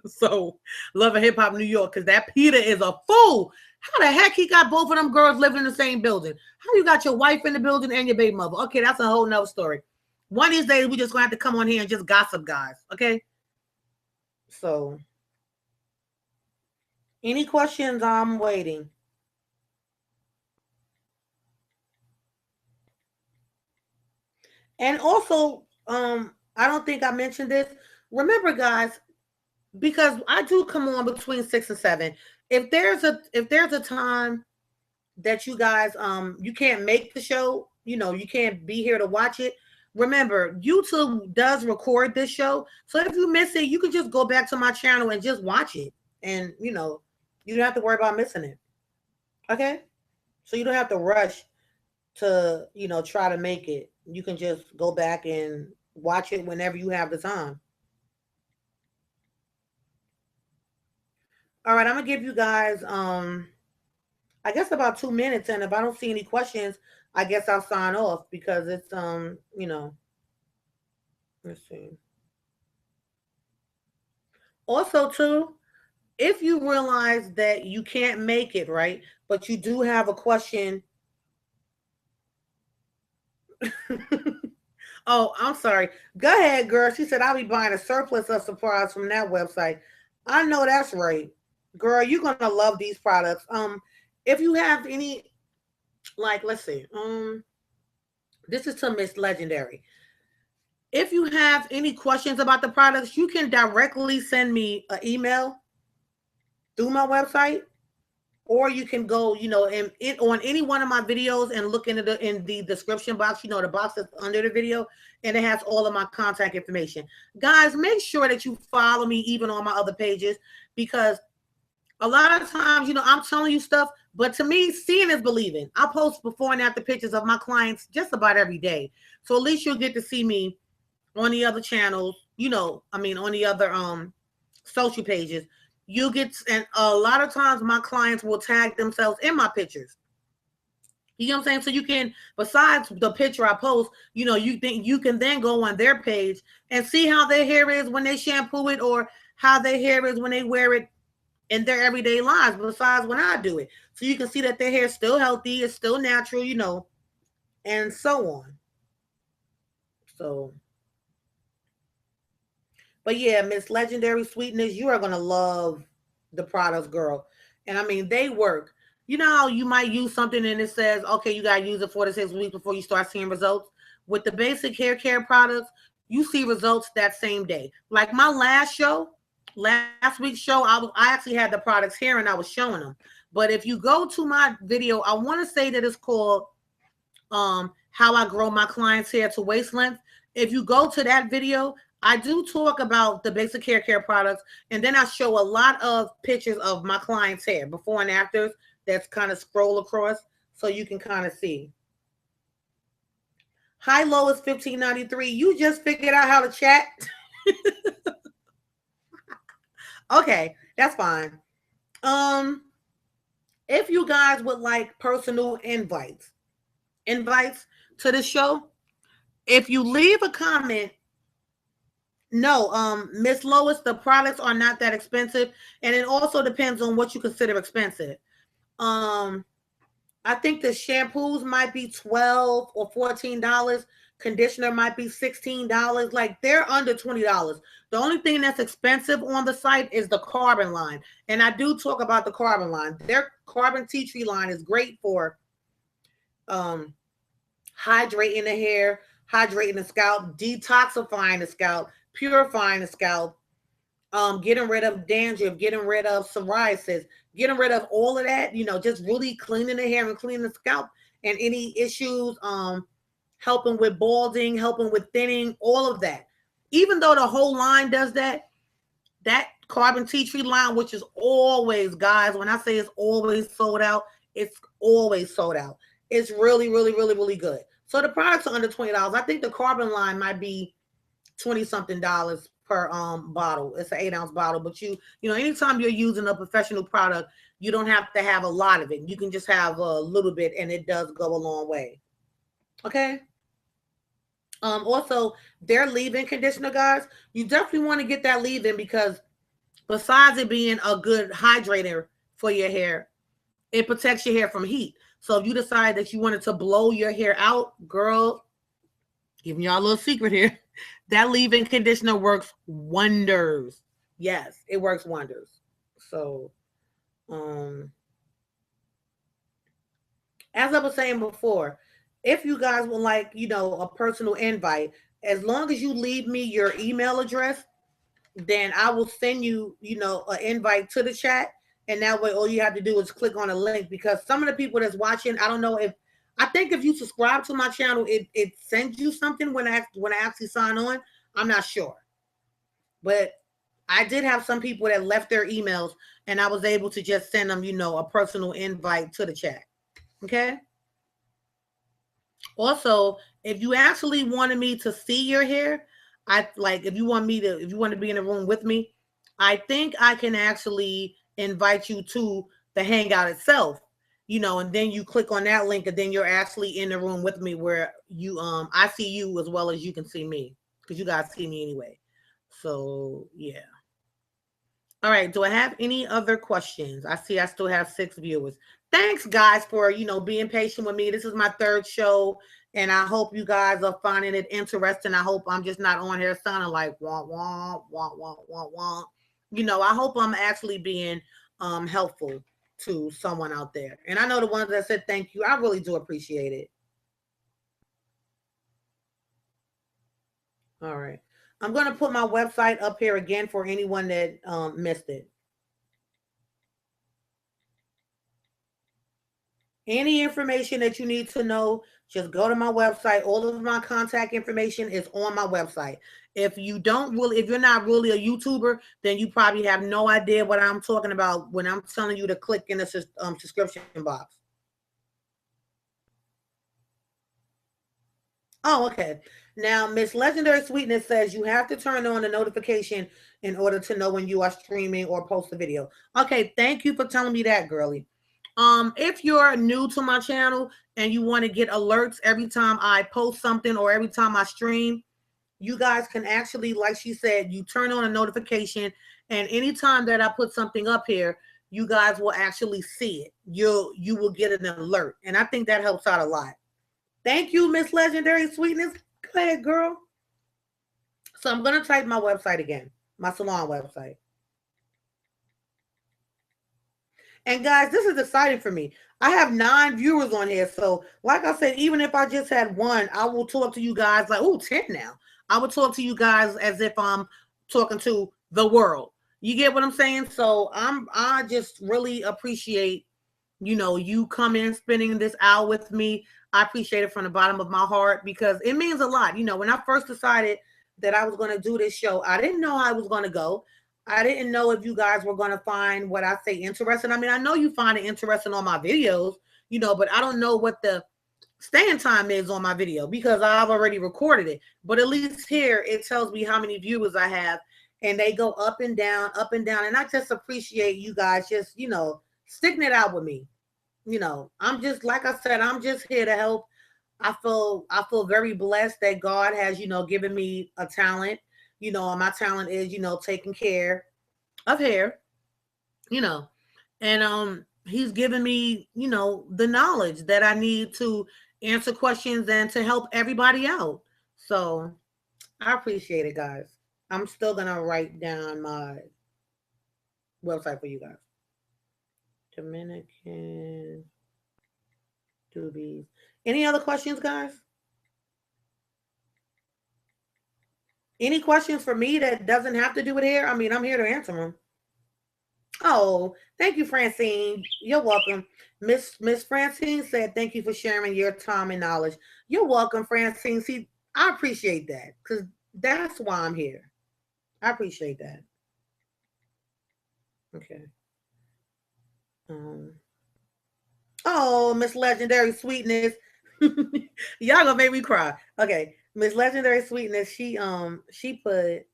So, Love and Hip Hop New York, because that Peter is a fool. How the heck he got both of them girls living in the same building? How you got your wife in the building and your baby mother? Okay, that's a whole nother story. One of these days, we just going to have to come on here and just gossip, guys. Okay? So, any questions? I'm waiting. And also, I don't think I mentioned this. Remember, guys, because I do come on between 6 and 7. If there's a time that you guys you can't make the show, you can't be here to watch it. Remember, YouTube does record this show. So if you miss it, you can just go back to my channel and just watch it. And you don't have to worry about missing it. Okay? So you don't have to rush to, try to make it. You can just go back and watch it whenever you have the time. All right, I'm gonna give you guys I guess about 2 minutes, and if I don't see any questions, I guess I'll sign off because it's let's see. Also, too, if you realize that you can't make it, right, but you do have a question. Oh, I'm sorry. Go ahead, girl. She said I'll be buying a surplus of supplies from that website. I know that's right. Girl, you're gonna love these products. If you have any, like, let's see, this is to Miss Legendary. If you have any questions about the products, you can directly send me an email through my website, or you can go, on any one of my videos and look in the description box, the box that's under the video, and it has all of my contact information. Guys, make sure that you follow me even on my other pages, because a lot of times, I'm telling you stuff, but to me, seeing is believing. I post before and after pictures of my clients just about every day. So at least you'll get to see me on the other channels, on the other social pages. You get, and a lot of times my clients will tag themselves in my pictures. You know what I'm saying? So you can, besides the picture I post, you can then go on their page and see how their hair is when they shampoo it, or how their hair is when they wear it in their everyday lives, besides when I do it. So you can see that their hair is still healthy, it's still natural, and so on. So, but yeah, Miss Legendary Sweetness, you are going to love the products, girl. And they work. You might use something and it says, okay, you got to use it 4 to 6 weeks before you start seeing results. With the basic hair care products, you see results that same day. Like my last week's show, I actually had the products here and I was showing them. But if you go to my video, I want to say that it's called How I Grow My Clients' Hair to Waist Length. If you go to that video, I do talk about the basic hair care products, and then I show a lot of pictures of my clients' hair, before and afters, that's kind of scroll across so you can kind of see. High low is $15.93. You just figured out how to chat? Okay, that's fine. If you guys would like personal invites to the show, if you leave a comment, no, Miss Lois, the products are not that expensive, and it also depends on what you consider expensive. I think the shampoos might be $12 or $14. Conditioner might be $16. Like, they're under $20. The only thing that's expensive on the site is the Carbon line. And I do talk about the Carbon line. Their Carbon Tea Tree line is great for hydrating the hair, hydrating the scalp, detoxifying the scalp, purifying the scalp, getting rid of dandruff, getting rid of psoriasis, getting rid of all of that, just really cleaning the hair and cleaning the scalp, and any issues, helping with balding, helping with thinning, all of that. Even though the whole line does that, that Carbon Tea Tree line, which is always, guys, when I say it's always sold out, it's always sold out. It's really, really, really, really good. So the products are under $20. I think the Carbon line might be $20-something per bottle. It's an 8-ounce bottle, but anytime you're using a professional product, you don't have to have a lot of it. You can just have a little bit, and it does go a long way. Okay. Also, their leave-in conditioner, guys, you definitely want to get that leave-in because besides it being a good hydrator for your hair, it protects your hair from heat. So if you decide that you wanted to blow your hair out, girl, giving y'all a little secret here, that leave-in conditioner works wonders. Yes, it works wonders. So, as I was saying before, if you guys would like, a personal invite, as long as you leave me your email address, then I will send you, an invite to the chat. And that way, all you have to do is click on a link, because some of the people that's watching, I don't know I think if you subscribe to my channel, it sends you something when I actually sign on. I'm not sure. But I did have some people that left their emails, and I was able to just send them, a personal invite to the chat. Okay. Also, if you actually wanted me to see your hair, if you want to be in a room with me, I think I can actually invite you to the hangout itself, and then you click on that link, and then you're actually in the room with me where I see you as well as you can see me, because you guys see me anyway. So yeah. All right. Do I have any other questions? I see I still have 6 viewers. Thanks, guys, for, being patient with me. This is my 3rd show, and I hope you guys are finding it interesting. I hope I'm just not on here sounding like wah, wah, wah, wah, wah, wah. I hope I'm actually being helpful to someone out there. And I know the ones that said thank you, I really do appreciate it. All right. I'm going to put my website up here again for anyone that missed it. Any information that you need to know, just go to my website. All of my contact information is on my website. If you're not really a YouTuber, then you probably have no idea what I'm talking about when I'm telling you to click in the subscription box. Oh, okay. Now, Miss Legendary Sweetness says you have to turn on the notification in order to know when you are streaming or post a video. Okay, thank you for telling me that, girly. If you're new to my channel and you want to get alerts every time I post something or every time I stream, you guys can actually, like she said, you turn on a notification, and anytime that I put something up here, you guys will actually see it. You will get an alert, and I think that helps out a lot. Thank you, Miss Legendary Sweetness. Go ahead, girl. So I'm going to type my website again, my salon website. And guys, this is exciting for me. I have 9 viewers on here. So like I said, even if I just had 1, I will talk to you guys like, 10 now. I would talk to you guys as if I'm talking to the world. You get what I'm saying? So I just really appreciate, you coming, spending this hour with me. I appreciate it from the bottom of my heart, because it means a lot. When I first decided that I was going to do this show, I didn't know how I was going to go. I didn't know if you guys were going to find what I say interesting. I mean, I know you find it interesting on my videos, but I don't know what the staying time is on my video, because I've already recorded it. But at least here, it tells me how many viewers I have, and they go up and down, up and down. And I just appreciate you guys just, sticking it out with me. I'm just, like I said, I'm just here to help. I feel very blessed that God has, given me a talent. And my talent is, taking care of hair, and he's given me, the knowledge that I need to answer questions and to help everybody out. So I appreciate it, guys. I'm still going to write down my website for you guys. Dominican Doobies. Any other questions, guys? Any questions for me that doesn't have to do with hair? I mean, I'm here to answer them. Oh, thank you, Francine. You're welcome. Miss Francine said, thank you for sharing your time and knowledge. You're welcome, Francine. See, I appreciate that, because that's why I'm here. I appreciate that. Okay. Oh, Miss Legendary Sweetness. Y'all gonna make me cry. Okay. Miss Legendary Sweetness, she put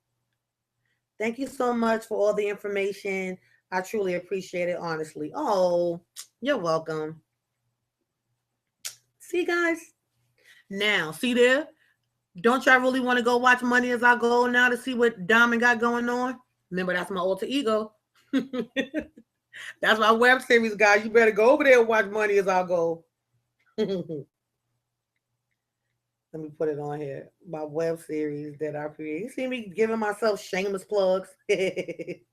Thank you so much for all the information. I truly appreciate it, honestly. Oh, you're welcome. See, guys? Now, see there? Don't y'all really want to go watch Money as I Go now to see what Diamond got going on? Remember, that's my alter ego. That's my web series, guys. You better go over there and watch Money as I Go. Let me put it on here. My web series that I create. You see me giving myself shameless plugs. Okay,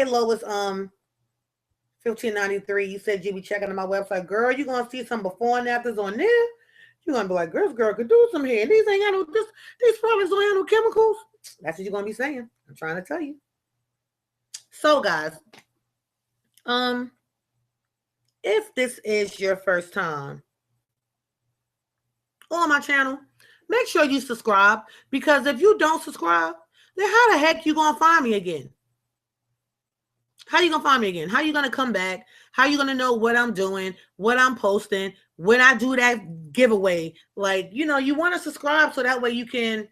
Lois, 1593. You said you be checking on my website. Girl, you gonna see some before and afters on there. You're gonna be like, girl could do some hair. These ain't got no these products don't have no chemicals. That's what you're gonna be saying. I'm trying to tell you. So guys, if this is your first time on my channel, make sure you subscribe, because if you don't subscribe, then how the heck you gonna find me again? How you gonna find me again? How you gonna come back? How you gonna know what I'm doing, what I'm posting, when I do that giveaway? Like, you know, you want to subscribe so that way you can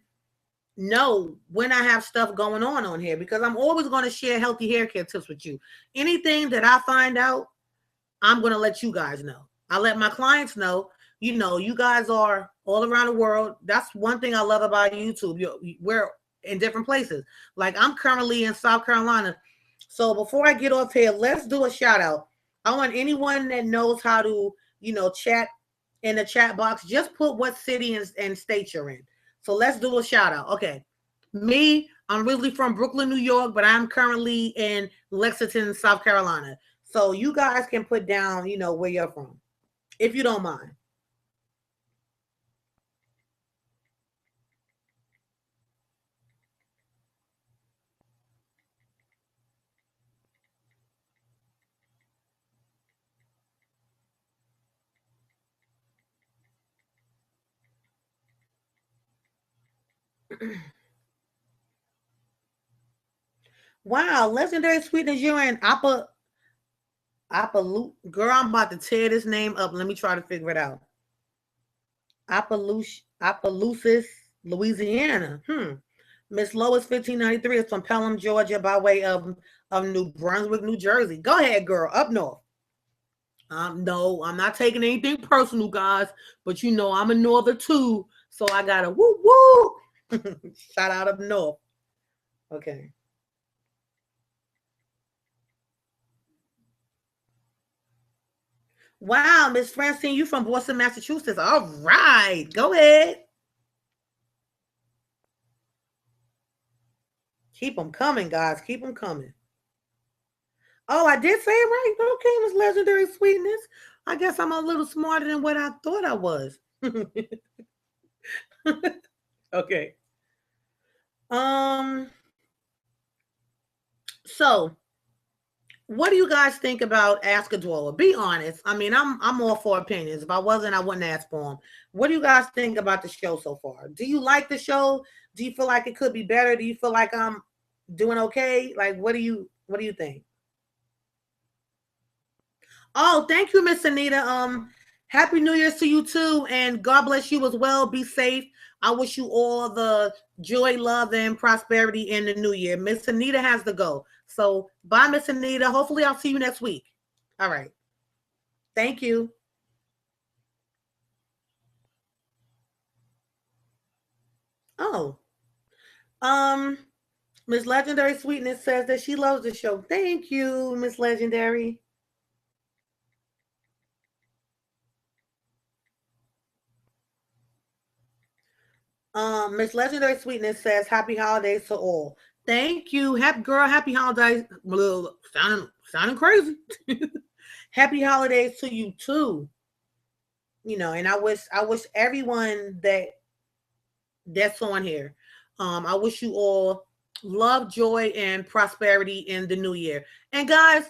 know when I have stuff going on here, because I'm always going to share healthy hair care tips with you. Anything that I find out, I'm going to let you guys know. I let my clients know. You know, you guys are all around the world. That's one thing I love about YouTube. We're in different places. Like, I'm currently in South Carolina. So before I get off here, let's do a shout out. I want anyone that knows how to, you know, chat in the chat box, just put what city and state you're in. So let's do a shout out. Okay. Me, I'm originally from Brooklyn, New York, but I'm currently in Lexington, South Carolina. So you guys can put down, you know, where you're from, if you don't mind. Wow, legendary sweetness, you're in Girl, I'm about to tear this name up. Let me try to figure it out. Opelousas, Louisiana. Miss Lois 1593 is from Pelham, Georgia, by way of New Brunswick, New Jersey. Go ahead, girl, up north. No, I'm not taking anything personal, guys, but you know I'm a norther too, so I got a woo woo. Shout out up north. Okay. Wow, Miss Francine, you from Boston, Massachusetts. All right, go ahead. Keep them coming, guys. Keep them coming. Oh, I did say it right. Okay, Miss Legendary Sweetness. I guess I'm a little smarter than what I thought I was. Okay. Um. So, what do you guys think about Ask Adwoa? Be honest. I mean, I'm all for opinions. If I wasn't, I wouldn't ask for them. What do you guys think about the show so far? Do you like the show? Do you feel like it could be better? Do you feel like I'm doing okay? Like, what do you think? Oh, thank you, Miss Anita. Happy New Year's to you too, and God bless you as well. Be safe. I wish you all the joy, love, and prosperity in the new year. Miss Anita has to go. So bye, Miss Anita. Hopefully I'll see you next week. All right. Thank you. Oh. Um, Miss Legendary Sweetness says that she loves the show. Thank you, Miss Legendary. Miss Legendary Sweetness says happy holidays to all. Thank you. Happy girl, happy holidays. Sounding crazy. Happy holidays to you too. You know, and I wish everyone that's on here. I wish you all love, joy, and prosperity in the new year. And guys,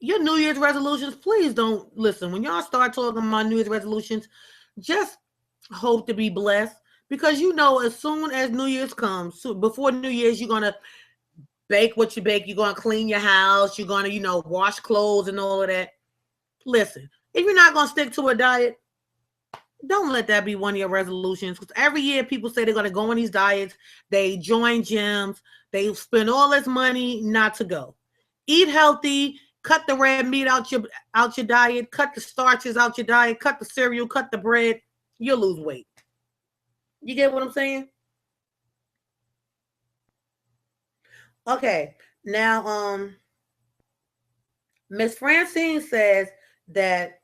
your New Year's resolutions, please don't listen. When y'all start talking about New Year's resolutions, just hope to be blessed, because you know as soon as New Year's comes, so before New Year's, you're gonna bake what you bake, you're gonna clean your house, you're gonna, you know, wash clothes and all of that. Listen, if you're not gonna stick to a diet, Don't let that be one of your resolutions. Because every year people say they're going to go on these diets. They join gyms. They spend all this money not to go. Eat healthy. Cut the red meat out your diet. Cut the starches out your diet. Cut the cereal. Cut the bread. You'll lose weight. You get what I'm saying? Okay. Now, Miss Francine says that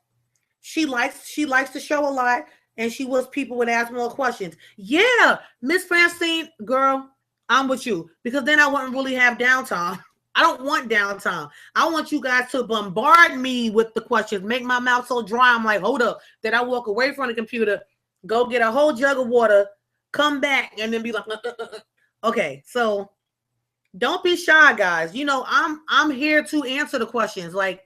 she likes the show a lot, and she wish people would ask more questions. Yeah, Miss Francine, girl, I'm with you because then I wouldn't really have downtime. I don't want downtime. I want you guys to bombard me with the questions, make my mouth so dry. I'm like, hold up. Then I walk away from the computer, go get a whole jug of water, come back, and then be like, okay. So don't be shy, guys. You know, I'm here to answer the questions. Like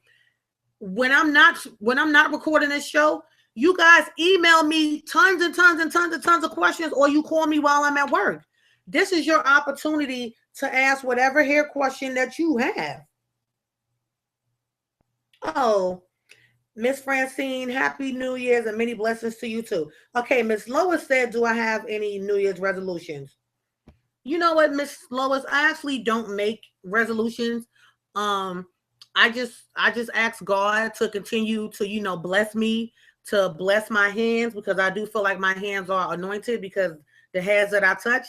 when I'm not recording this show, you guys email me tons and tons and tons and tons of questions, or you call me while I'm at work. This is your opportunity to ask whatever hair question that you have. Oh, Miss Francine, happy New Year's and many blessings to you too. Okay, Miss Lois said, do I have any New Year's resolutions? You know what, Miss Lois, I actually don't make resolutions. Um, I just ask God to continue to, bless me, to bless my hands, because I do feel like my hands are anointed, because the hairs that I touch,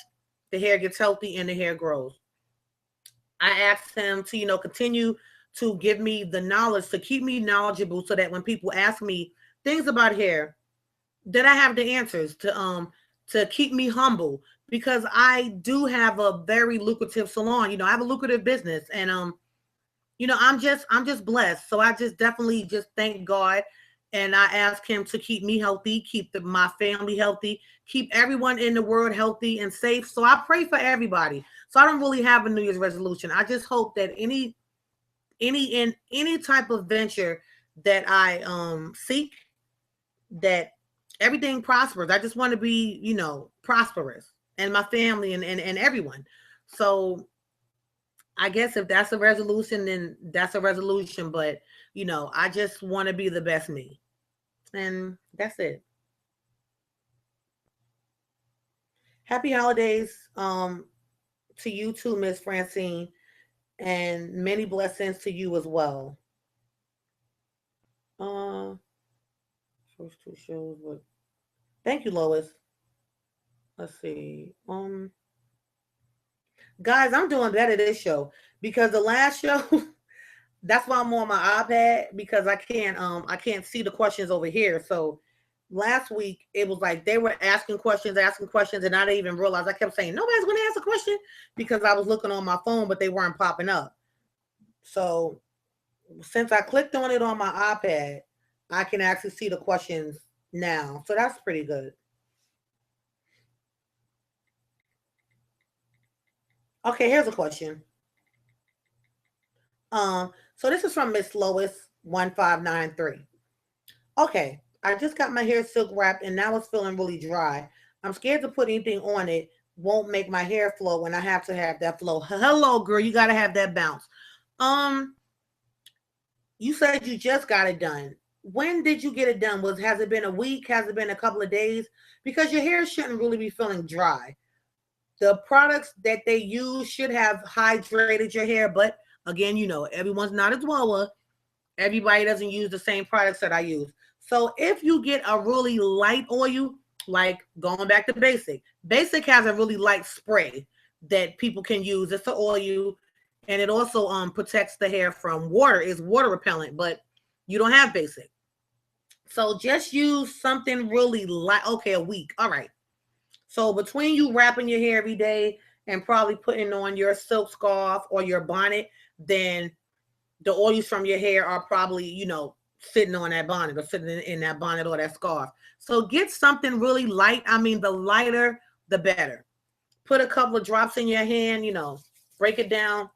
the hair gets healthy and the hair grows. I ask him to, continue to give me the knowledge, to keep me knowledgeable, so that when people ask me things about hair, that I have the answers, to keep me humble, because I do have a very lucrative salon. I have a lucrative business, and I'm just blessed. So I just definitely just thank God, and I ask him to keep me healthy, keep my family healthy, keep everyone in the world healthy and safe. So I pray for everybody. So I don't really have a New Year's resolution. I just hope that any type of venture that I seek, that everything prospers. I just want to be, prosperous, and my family, and everyone. So I guess if that's a resolution, then that's a resolution. But, I just want to be the best me. And that's it. Happy holidays to you too, Miss Francine, and many blessings to you as well. Uh First two shows, but thank you, Lois. Let's see. Guys, I'm doing better this show, because the last show, that's why I'm on my iPad, because I can't see the questions over here. So last week it was like they were asking questions, and I didn't even realize. I kept saying nobody's going to ask a question, because I was looking on my phone, but they weren't popping up. So since I clicked on it on my iPad, I can actually see the questions now. So that's pretty good. Okay, here's a question. So this is from Miss Lois 1593. Okay, I just got my hair silk wrapped, and now it's feeling really dry. I'm scared to put anything on it. Won't make my hair flow, and I have to have that flow. Hello, girl, you gotta have that bounce. Um, you said you just got it done. When did you get it done? Has it been a week? Has it been a couple of days? Because your hair shouldn't really be feeling dry. The products that they use should have hydrated your hair, but again, everyone's not as well. Everybody doesn't use the same products that I use. So if you get a really light oil, like going back to Basic, Basic has a really light spray that people can use. It's an oil, and it also protects the hair from water. It's water repellent, but you don't have Basic. So just use something really light. Okay, a week. All right. So between you wrapping your hair every day and probably putting on your silk scarf or your bonnet, then the oils from your hair are probably, sitting on that bonnet, or sitting in that bonnet or that scarf. So get something really light. I mean, the lighter, the better. Put a couple of drops in your hand, break it down,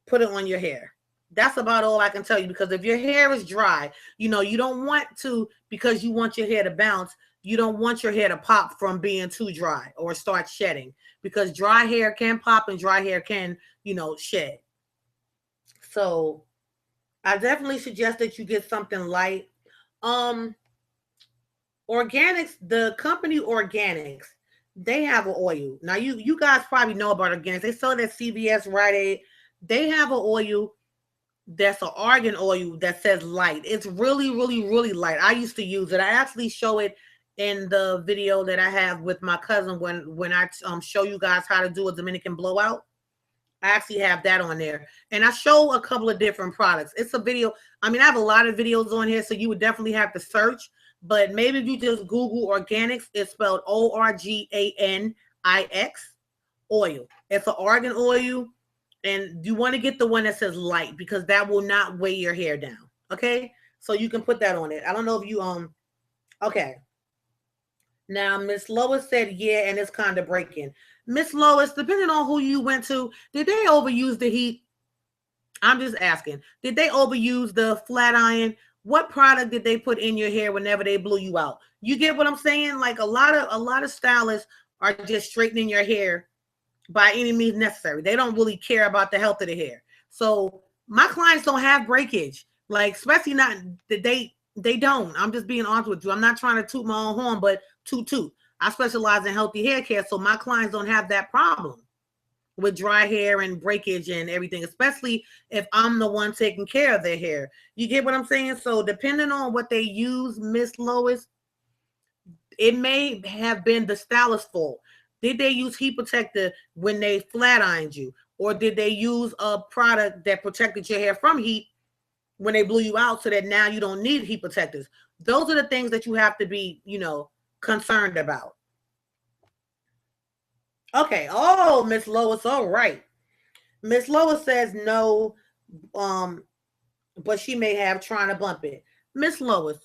put it on your hair. That's about all I can tell you, because if your hair is dry, you don't want to, because you want your hair to bounce, you don't want your hair to pop from being too dry or start shedding, because dry hair can pop and dry hair can, shed. So I definitely suggest that you get something light. Um, Organics, the company Organics, they have an oil. Now you guys probably know about organics. They sell it at CVS, Rite Aid. They have an oil that's an argan oil that says light. It's really, really, really light. I used to use it. I actually show it in the video that I have with my cousin when I show you guys how to do a Dominican blowout. I actually have that on there. And I show a couple of different products. It's a video. I mean, I have a lot of videos on here, so you would definitely have to search. But maybe if you just Google organics, it's spelled ORGANIX oil. It's an argan oil. And you want to get the one that says light because that will not weigh your hair down. Okay. So you can put that on it. I don't know if you, okay. Now, Miss Lois said, yeah, and it's kind of breaking. Miss Lois, depending on who you went to, did they overuse the heat? I'm just asking. Did they overuse the flat iron? What product did they put in your hair whenever they blew you out? You get what I'm saying? Like a lot of stylists are just straightening your hair by any means necessary. They don't really care about the health of the hair. So my clients don't have breakage, like especially not they don't. I'm just being honest with you. I'm not trying to toot my own horn, but toot. I specialize in healthy hair care, so my clients don't have that problem with dry hair and breakage and everything, especially if I'm the one taking care of their hair. You get what I'm saying? So depending on what they use, Miss Lois, it may have been the stylist's fault. Did they use heat protector when they flat ironed you? Or did they use a product that protected your hair from heat when they blew you out so that now you don't need heat protectors? Those are the things that you have to be, concerned about. Okay. Oh, Miss Lois. All right. Miss Lois says no, but she may have trying to bump it. Miss Lois,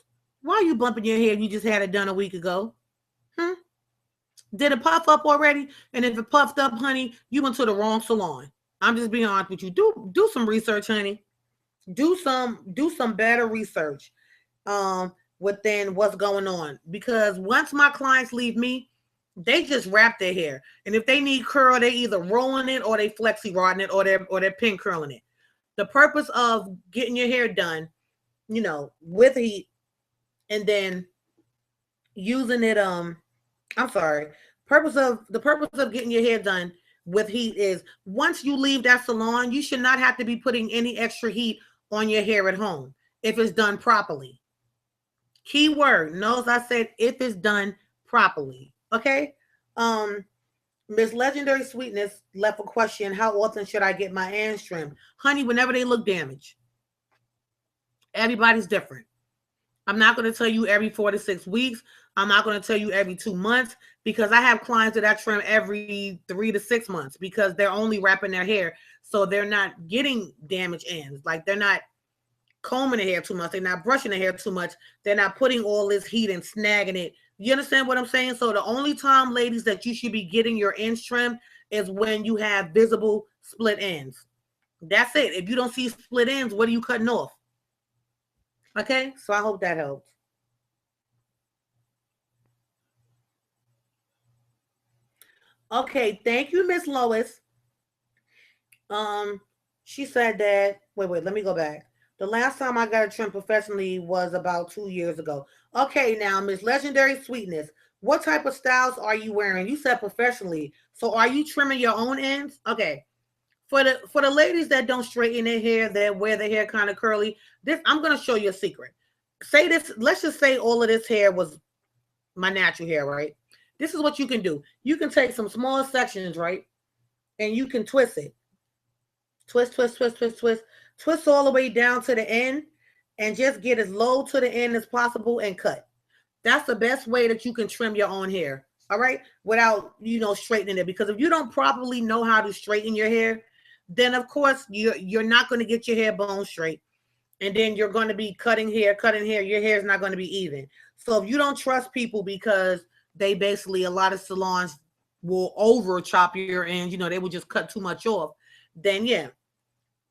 why are you bumping your hair? You just had it done a week ago. Did it puff up already? And if it puffed up, honey, you went to the wrong salon. I'm just being honest with you. Do some research, honey. Do some better research within what's going on. Because once my clients leave me, they just wrap their hair. And if they need curl, they either rolling it or they flexi rodding it or they're pin curling it. The purpose of getting your hair done, with heat and then using it, I'm sorry. The purpose of getting your hair done with heat is once you leave that salon, you should not have to be putting any extra heat on your hair at home if it's done properly. Key word, notice I said if it's done properly. Okay. Miss Legendary Sweetness left a question: how often should I get my ends trimmed? Honey, whenever they look damaged. Everybody's different. I'm not going to tell you every 4 to 6 weeks. I'm not going to tell you every 2 months because I have clients that I trim every 3 to 6 months because they're only wrapping their hair. So they're not getting damaged ends. Like they're not combing their hair too much. They're not brushing their hair too much. They're not putting all this heat and snagging it. You understand what I'm saying? So the only time, ladies, that you should be getting your ends trimmed is when you have visible split ends. That's it. If you don't see split ends, what are you cutting off? Okay, so I hope that helps. Okay, thank you, Miss Lois. She said that. Wait, let me go back. The last time I got a trim professionally was about 2 years ago. Okay, now Miss Legendary Sweetness, what type of styles are you wearing? You said professionally, so are you trimming your own ends? Okay. For the ladies that don't straighten their hair, that wear their hair kind of curly, this I'm gonna show you a secret. Say this. Let's just say all of this hair was my natural hair, right? This is what you can do. You can take some small sections, right? And you can twist it. Twist all the way down to the end and just get as low to the end as possible and cut. That's the best way that you can trim your own hair. All right. Without, straightening it. Because if you don't properly know how to straighten your hair, then of course you're not going to get your hair bone straight. And then you're going to be cutting hair. Your hair is not going to be even. So if you don't trust people because they basically, a lot of salons will over chop your ends, they will just cut too much off. Then yeah,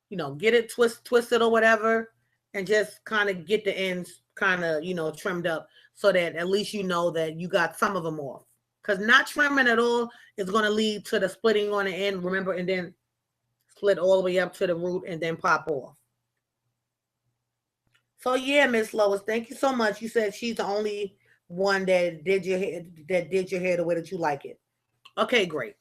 get it twisted or whatever, and just kind of get the ends kind of, trimmed up so that at least you know that you got some of them off. Because not trimming at all is going to lead to the splitting on the end, remember, and then split all the way up to the root and then pop off. So yeah, Miss Lois, thank you so much. You said she's the only one that did your hair, the way that you like it. Okay, great.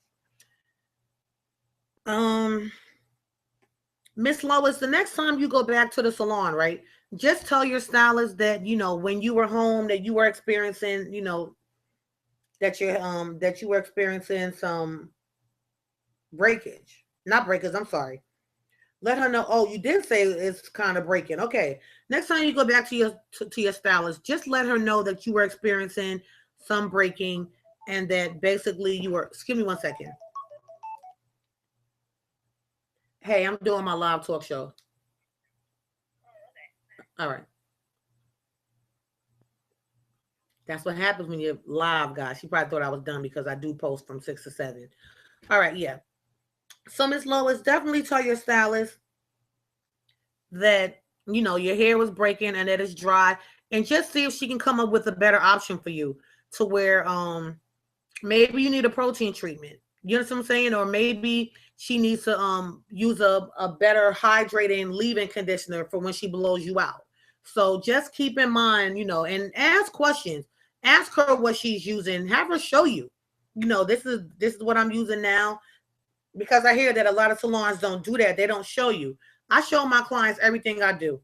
Miss Lois, the next time you go back to the salon, right? Just tell your stylist that, when you were home, that you were experiencing, that you were experiencing some breakage. Not breakage, I'm sorry. Let her know, oh, you did say it's kind of breaking. Okay. Next time you go back to your stylist, just let her know that you were experiencing some breaking and that basically you were, excuse me one second. Hey, I'm doing my live talk show. All right. That's what happens when you're live, guys. She probably thought I was done because I do post from 6 to 7. All right, yeah. So, Miss Lois, definitely tell your stylist that, your hair was breaking and that it's dry, and just see if she can come up with a better option for you to where maybe you need a protein treatment. You know what I'm saying? Or maybe she needs to use a better hydrating leave-in conditioner for when she blows you out. So just keep in mind, and ask questions. Ask her what she's using. Have her show you. This is what I'm using now, because I hear that a lot of salons don't do that. They don't show you. I show my clients everything I do.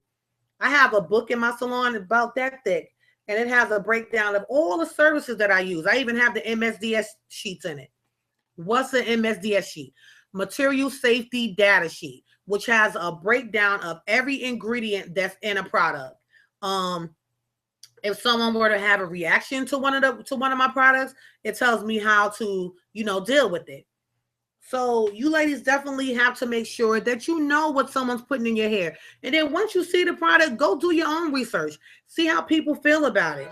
I have a book in my salon about that thick, and it has a breakdown of all the services that I use. I even have the MSDS sheets in it. What's an MSDS sheet? Material Safety Data Sheet, which has a breakdown of every ingredient that's in a product. If someone were to have a reaction to one of my products, it tells me how to, deal with it. So you ladies definitely have to make sure that you know what someone's putting in your hair. And then once you see the product, go do your own research. See how people feel about it.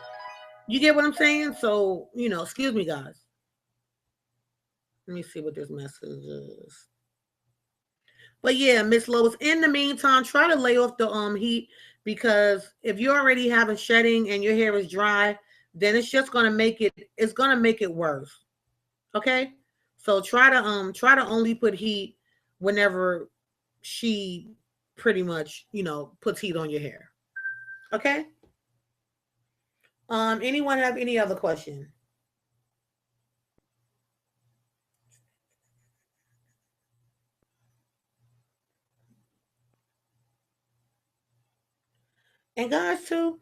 You get what I'm saying? So, excuse me, guys. Let me see what this message is. But yeah, Miss Lois, in the meantime, try to lay off the heat, because if you're already having shedding and your hair is dry, then it's just gonna make it worse. Okay? So try to only put heat whenever she pretty much, puts heat on your hair. Okay? Anyone have any other question? And guys, too,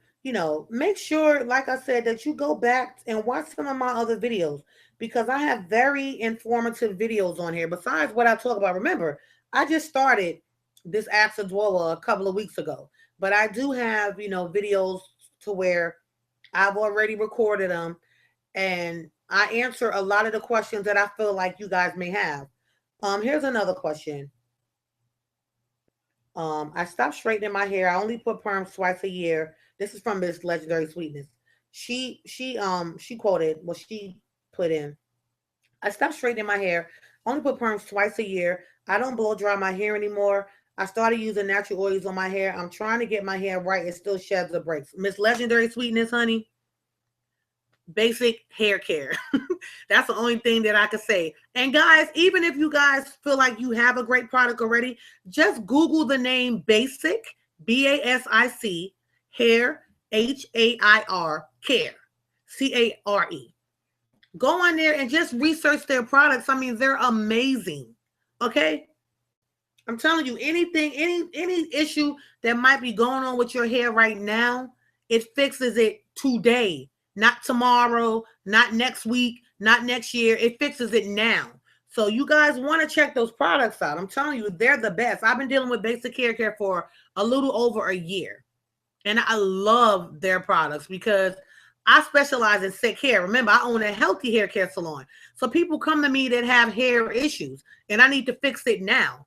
make sure, like I said, that you go back and watch some of my other videos, because I have very informative videos on here besides what I talk about. Remember, I just started this Ask Adwoa a couple of weeks ago, but I do have, videos to where I've already recorded them, and I answer a lot of the questions that I feel like you guys may have. Here's another question. I stopped straightening my hair. I only put perms twice a year. This is from Miss Legendary Sweetness. She quoted what she put in. I stopped straightening my hair. Only put perms twice a year. I don't blow dry my hair anymore. I started using natural oils on my hair. I'm trying to get my hair right. It still sheds or breaks. Miss Legendary Sweetness, honey. Basic hair care. That's the only thing that I could say. And guys, even if you guys feel like you have a great product already, just Google the name Basic, BASIC, hair, HAIR, care, CARE. Go on there and just research their products. I mean, they're amazing. Okay? I'm telling you, any issue that might be going on with your hair right now, it fixes it today. Not tomorrow, not next week, not next year. It fixes it now. So you guys want to check those products out. I'm telling you, they're the best. I've been dealing with Basic Hair Care for a little over a year. And I love their products because I specialize in sick hair. Remember, I own a healthy hair care salon. So people come to me that have hair issues, and I need to fix it now.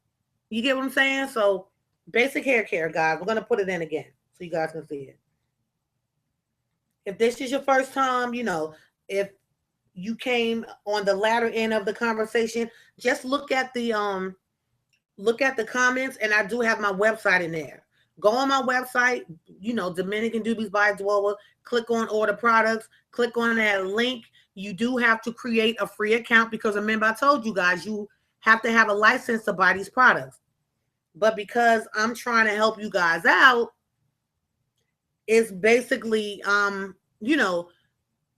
You get what I'm saying? So Basic Hair Care, guys. We're going to put it in again so you guys can see it. If this is your first time, if you came on the latter end of the conversation, just look at the comments, and I do have my website in there. Go on my website, Dominican Doobies by Adwoa, click on order products, click on that link. You do have to create a free account because remember I told you guys you have to have a license to buy these products. But because I'm trying to help you guys out, it's basically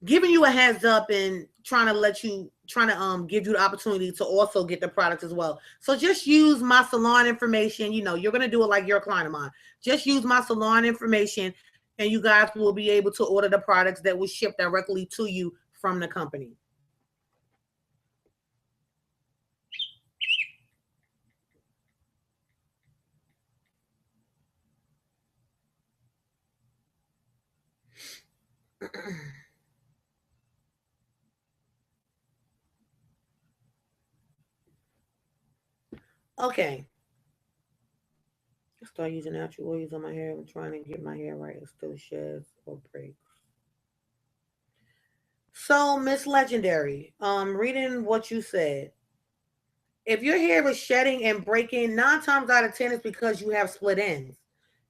giving you a heads up and trying to give you the opportunity to also get the products as well. So just use my salon information. You know, you're going to do it like you're a client of mine. Just use my salon information and you guys will be able to order the products that will ship directly to you from the company. Okay. I start using natural oils on my hair. I'm trying to get my hair right. It still sheds or breaks. So, Miss Legendary, reading what you said. If your hair is shedding and breaking, 9 times out of 10 is because you have split ends.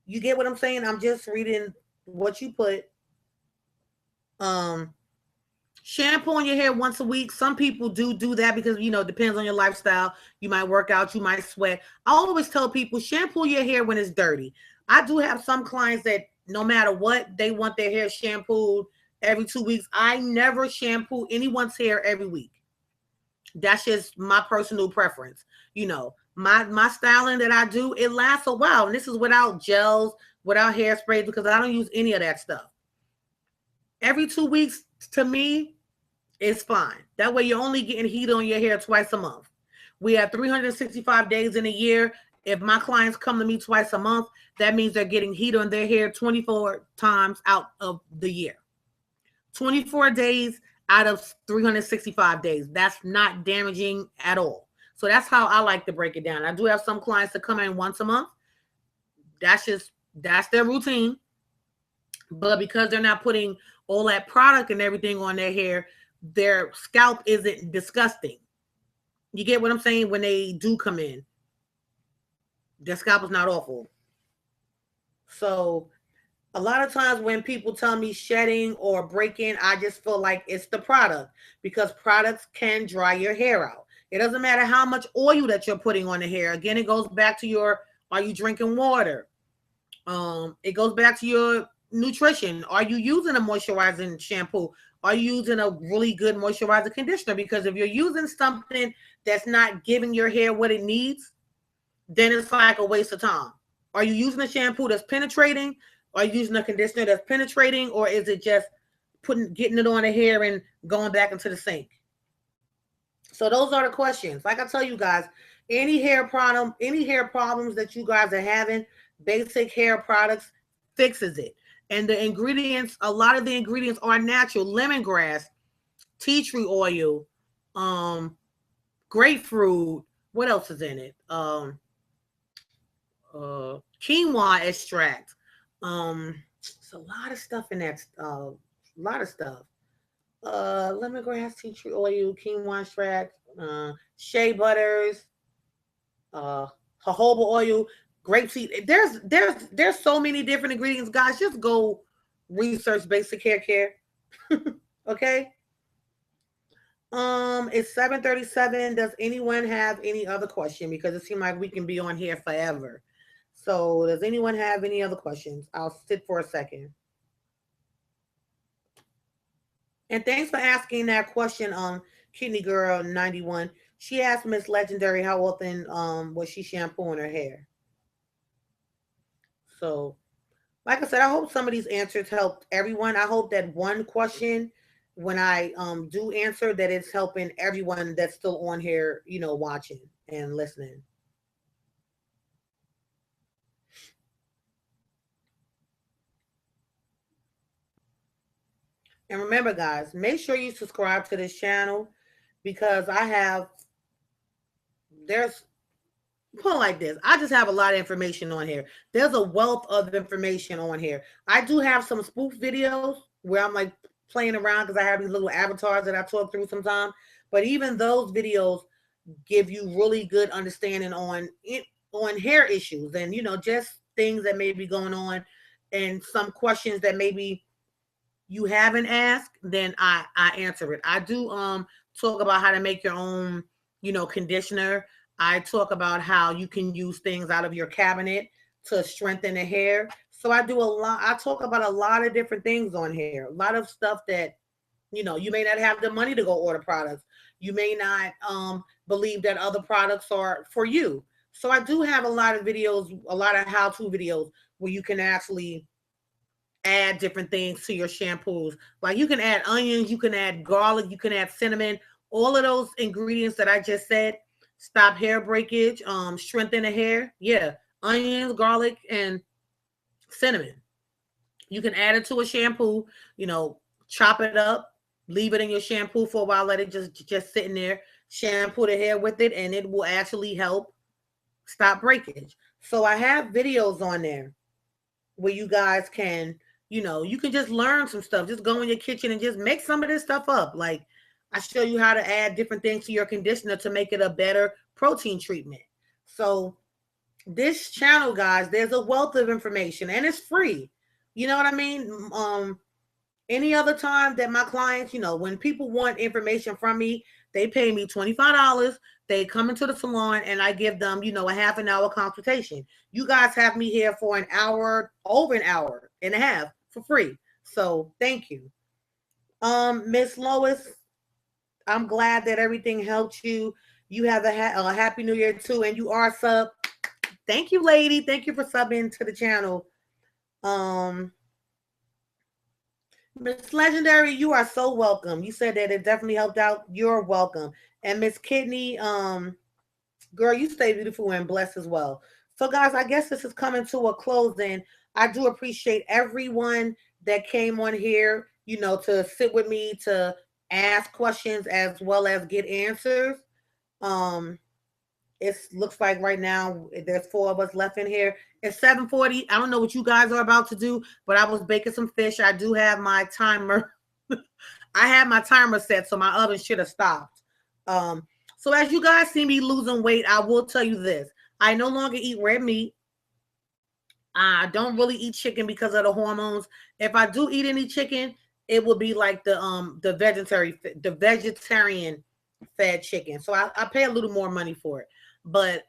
You get what I'm saying? I'm just reading what you put. Um, Shampoo on your hair once a week. Some people do that because, you know, it depends on your lifestyle. You might work out, you might sweat. I always tell people shampoo your hair when it's dirty. I do have some clients that no matter what, they want their hair shampooed every 2 weeks. I never shampoo anyone's hair every week. That's just my personal preference. You know, my styling that I do, it lasts a while. And this is without gels, without hairsprays, because I don't use any of that stuff. Every 2 weeks, to me, it's fine. That way you're only getting heat on your hair twice a month. We have 365 days in a year. If my clients come to me twice a month, that means they're getting heat on their hair 24 times out of the year. 24 days out of 365 days. That's not damaging at all. So that's how I like to break it down. I do have some clients that come in once a month. That's their routine. But because they're not putting all that product and everything on their hair, their scalp isn't disgusting. You get what I'm saying? When they do come in, their scalp is not awful. So a lot of times when people tell me shedding or breaking, I just feel like it's the product, because products can dry your hair out. It doesn't matter how much oil that you're putting on the hair. Again, it goes back to are you drinking water? It goes back to your nutrition. Are you using a moisturizing shampoo? Are you using a really good moisturizing conditioner? Because if you're using something that's not giving your hair what it needs, then it's like a waste of time. Are you using a shampoo that's penetrating? Are you using a conditioner that's penetrating? Or is it just getting it on the hair and going back into the sink? So those are the questions. Like I tell you guys, any hair problems that you guys are having, basic hair products fixes it. And the ingredients, a lot of the ingredients are natural. Lemongrass, tea tree oil, grapefruit. What else is in it? Quinoa extract. It's a lot of stuff in that. A lot of stuff. Lemongrass, tea tree oil, quinoa extract, shea butters, jojoba oil, grapeseed. There's so many different ingredients, guys. Just go research basic hair care. Okay. It's 7:37. Does anyone have any other question? Because it seems like we can be on here forever. So does anyone have any other questions? I'll sit for a second. And thanks for asking that question, Kidney Girl 91. She asked Miss Legendary how often was she shampooing her hair. So, like I said, I hope some of these answers helped everyone. I hope that one question, when I do answer, that it's helping everyone that's still on here, you know, watching and listening. And remember, guys, make sure you subscribe to this channel, because there's, put it like this, I just have a lot of information on here. There's a wealth of information on here. I do have some spoof videos where I'm like playing around because I have these little avatars that I talk through sometimes. But even those videos give you really good understanding on hair issues and, you know, just things that may be going on and some questions that maybe you haven't asked, then I answer it. I do talk about how to make your own, you know, conditioner. I talk about how you can use things out of your cabinet to strengthen the hair. So I do a lot. I talk about a lot of different things on here. A lot of stuff that You know, you may not have the money to go order products. You may not believe that other products are for you. So I do have a lot of videos, a lot of how-to videos where you can actually add different things to your shampoos. Like you can add onions, you can add garlic, you can add cinnamon, all of those ingredients that I just said. Stop hair breakage, strengthen the hair. Yeah, onions, garlic, and cinnamon. You can add it to a shampoo, you know, chop it up, leave it in your shampoo for a while, let it just sit in there, shampoo the hair with it, and it will actually help stop breakage. So I have videos on there where you guys can, you know, you can just learn some stuff. Just go in your kitchen and just make some of this stuff up. Like I show you how to add different things to your conditioner to make it a better protein treatment. So this channel, guys, there's a wealth of information and it's free. You know what I mean? Any other time that my clients, you know, when people want information from me, they pay me $25. They come into the salon and I give them, you know, a half an hour consultation. You guys have me here for an hour, over an hour and a half for free. So thank you. Miss Lois, I'm glad that everything helped you. You have a happy new year too. And you are sub. Thank you, lady. Thank you for subbing to the channel. Miss Legendary, you are so welcome. You said that it definitely helped out. You're welcome. And Miss Kidney, girl, you stay beautiful and blessed as well. So, guys, I guess this is coming to a close. And I do appreciate everyone that came on here, you know, to sit with me, to ask questions as well as get answers. It looks like right now there's 4 of us left in here. It's 7:40. I don't know what you guys are about to do, but I was baking some fish. I do have my timer. I have my timer set, so my oven should have stopped. So as you guys see me losing weight, I will tell you this. I no longer eat red meat. I don't really eat chicken because of the hormones. If I do eat any chicken, it will be like the vegetarian fed chicken. So I pay a little more money for it. But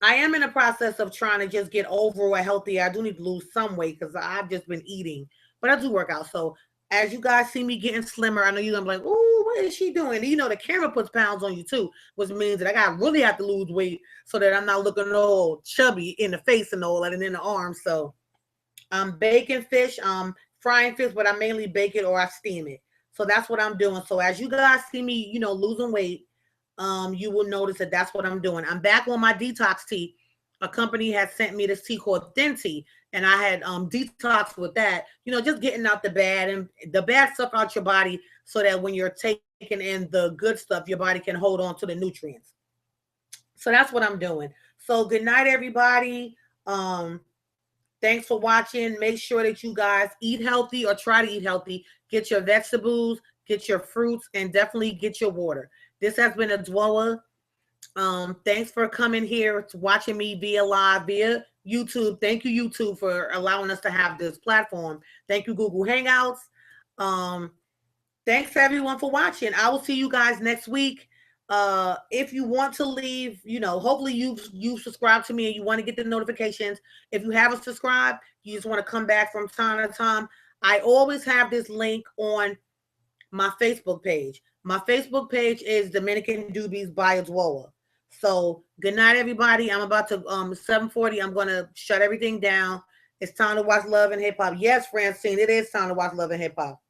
I am in the process of trying to just get overall healthy. I do need to lose some weight because I've just been eating, but I do work out. So as you guys see me getting slimmer, I know you're gonna be like, "Oh, what is she doing?" You know, the camera puts pounds on you too, which means that I got really have to lose weight so that I'm not looking all chubby in the face and all that and in the arms. So I'm baking fish, frying fish, but I mainly bake it or I steam it. So that's what I'm doing. So as you guys see me, you know, losing weight, you will notice that that's what I'm doing. I'm back on my detox tea. A company had sent me this tea called Thin Tea, and I had detox with that. You know, just getting out the bad and the bad stuff out your body, so that when you're taking in the good stuff, your body can hold on to the nutrients. So that's what I'm doing. So good night, everybody. Thanks for watching. Make sure that you guys eat healthy or try to eat healthy. Get your vegetables, get your fruits, and definitely get your water. This has been Adwoa. Thanks for coming here to watching me via live via YouTube. Thank you, YouTube, for allowing us to have this platform. Thank you, Google Hangouts. Thanks everyone for watching. I will see you guys next week. If you want to leave, you know, hopefully you subscribe to me and you want to get the notifications. If you haven't subscribed, you just want to come back from time to time. I always have this link on my Facebook page. My Facebook page is Dominican Doobies by Adwoa. So good night, everybody. I'm about to 7:40. I'm gonna shut everything down. It's time to watch Love and Hip Hop. Yes, Francine, it is time to watch Love and Hip Hop.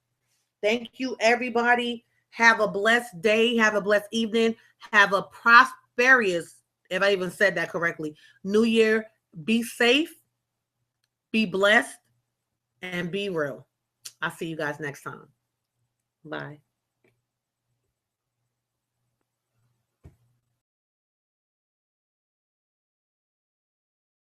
Thank you, everybody. Have a blessed day. Have a blessed evening. Have a prosperous, if I even said that correctly, New Year. Be safe, be blessed, and be real. I'll see you guys next time. Bye.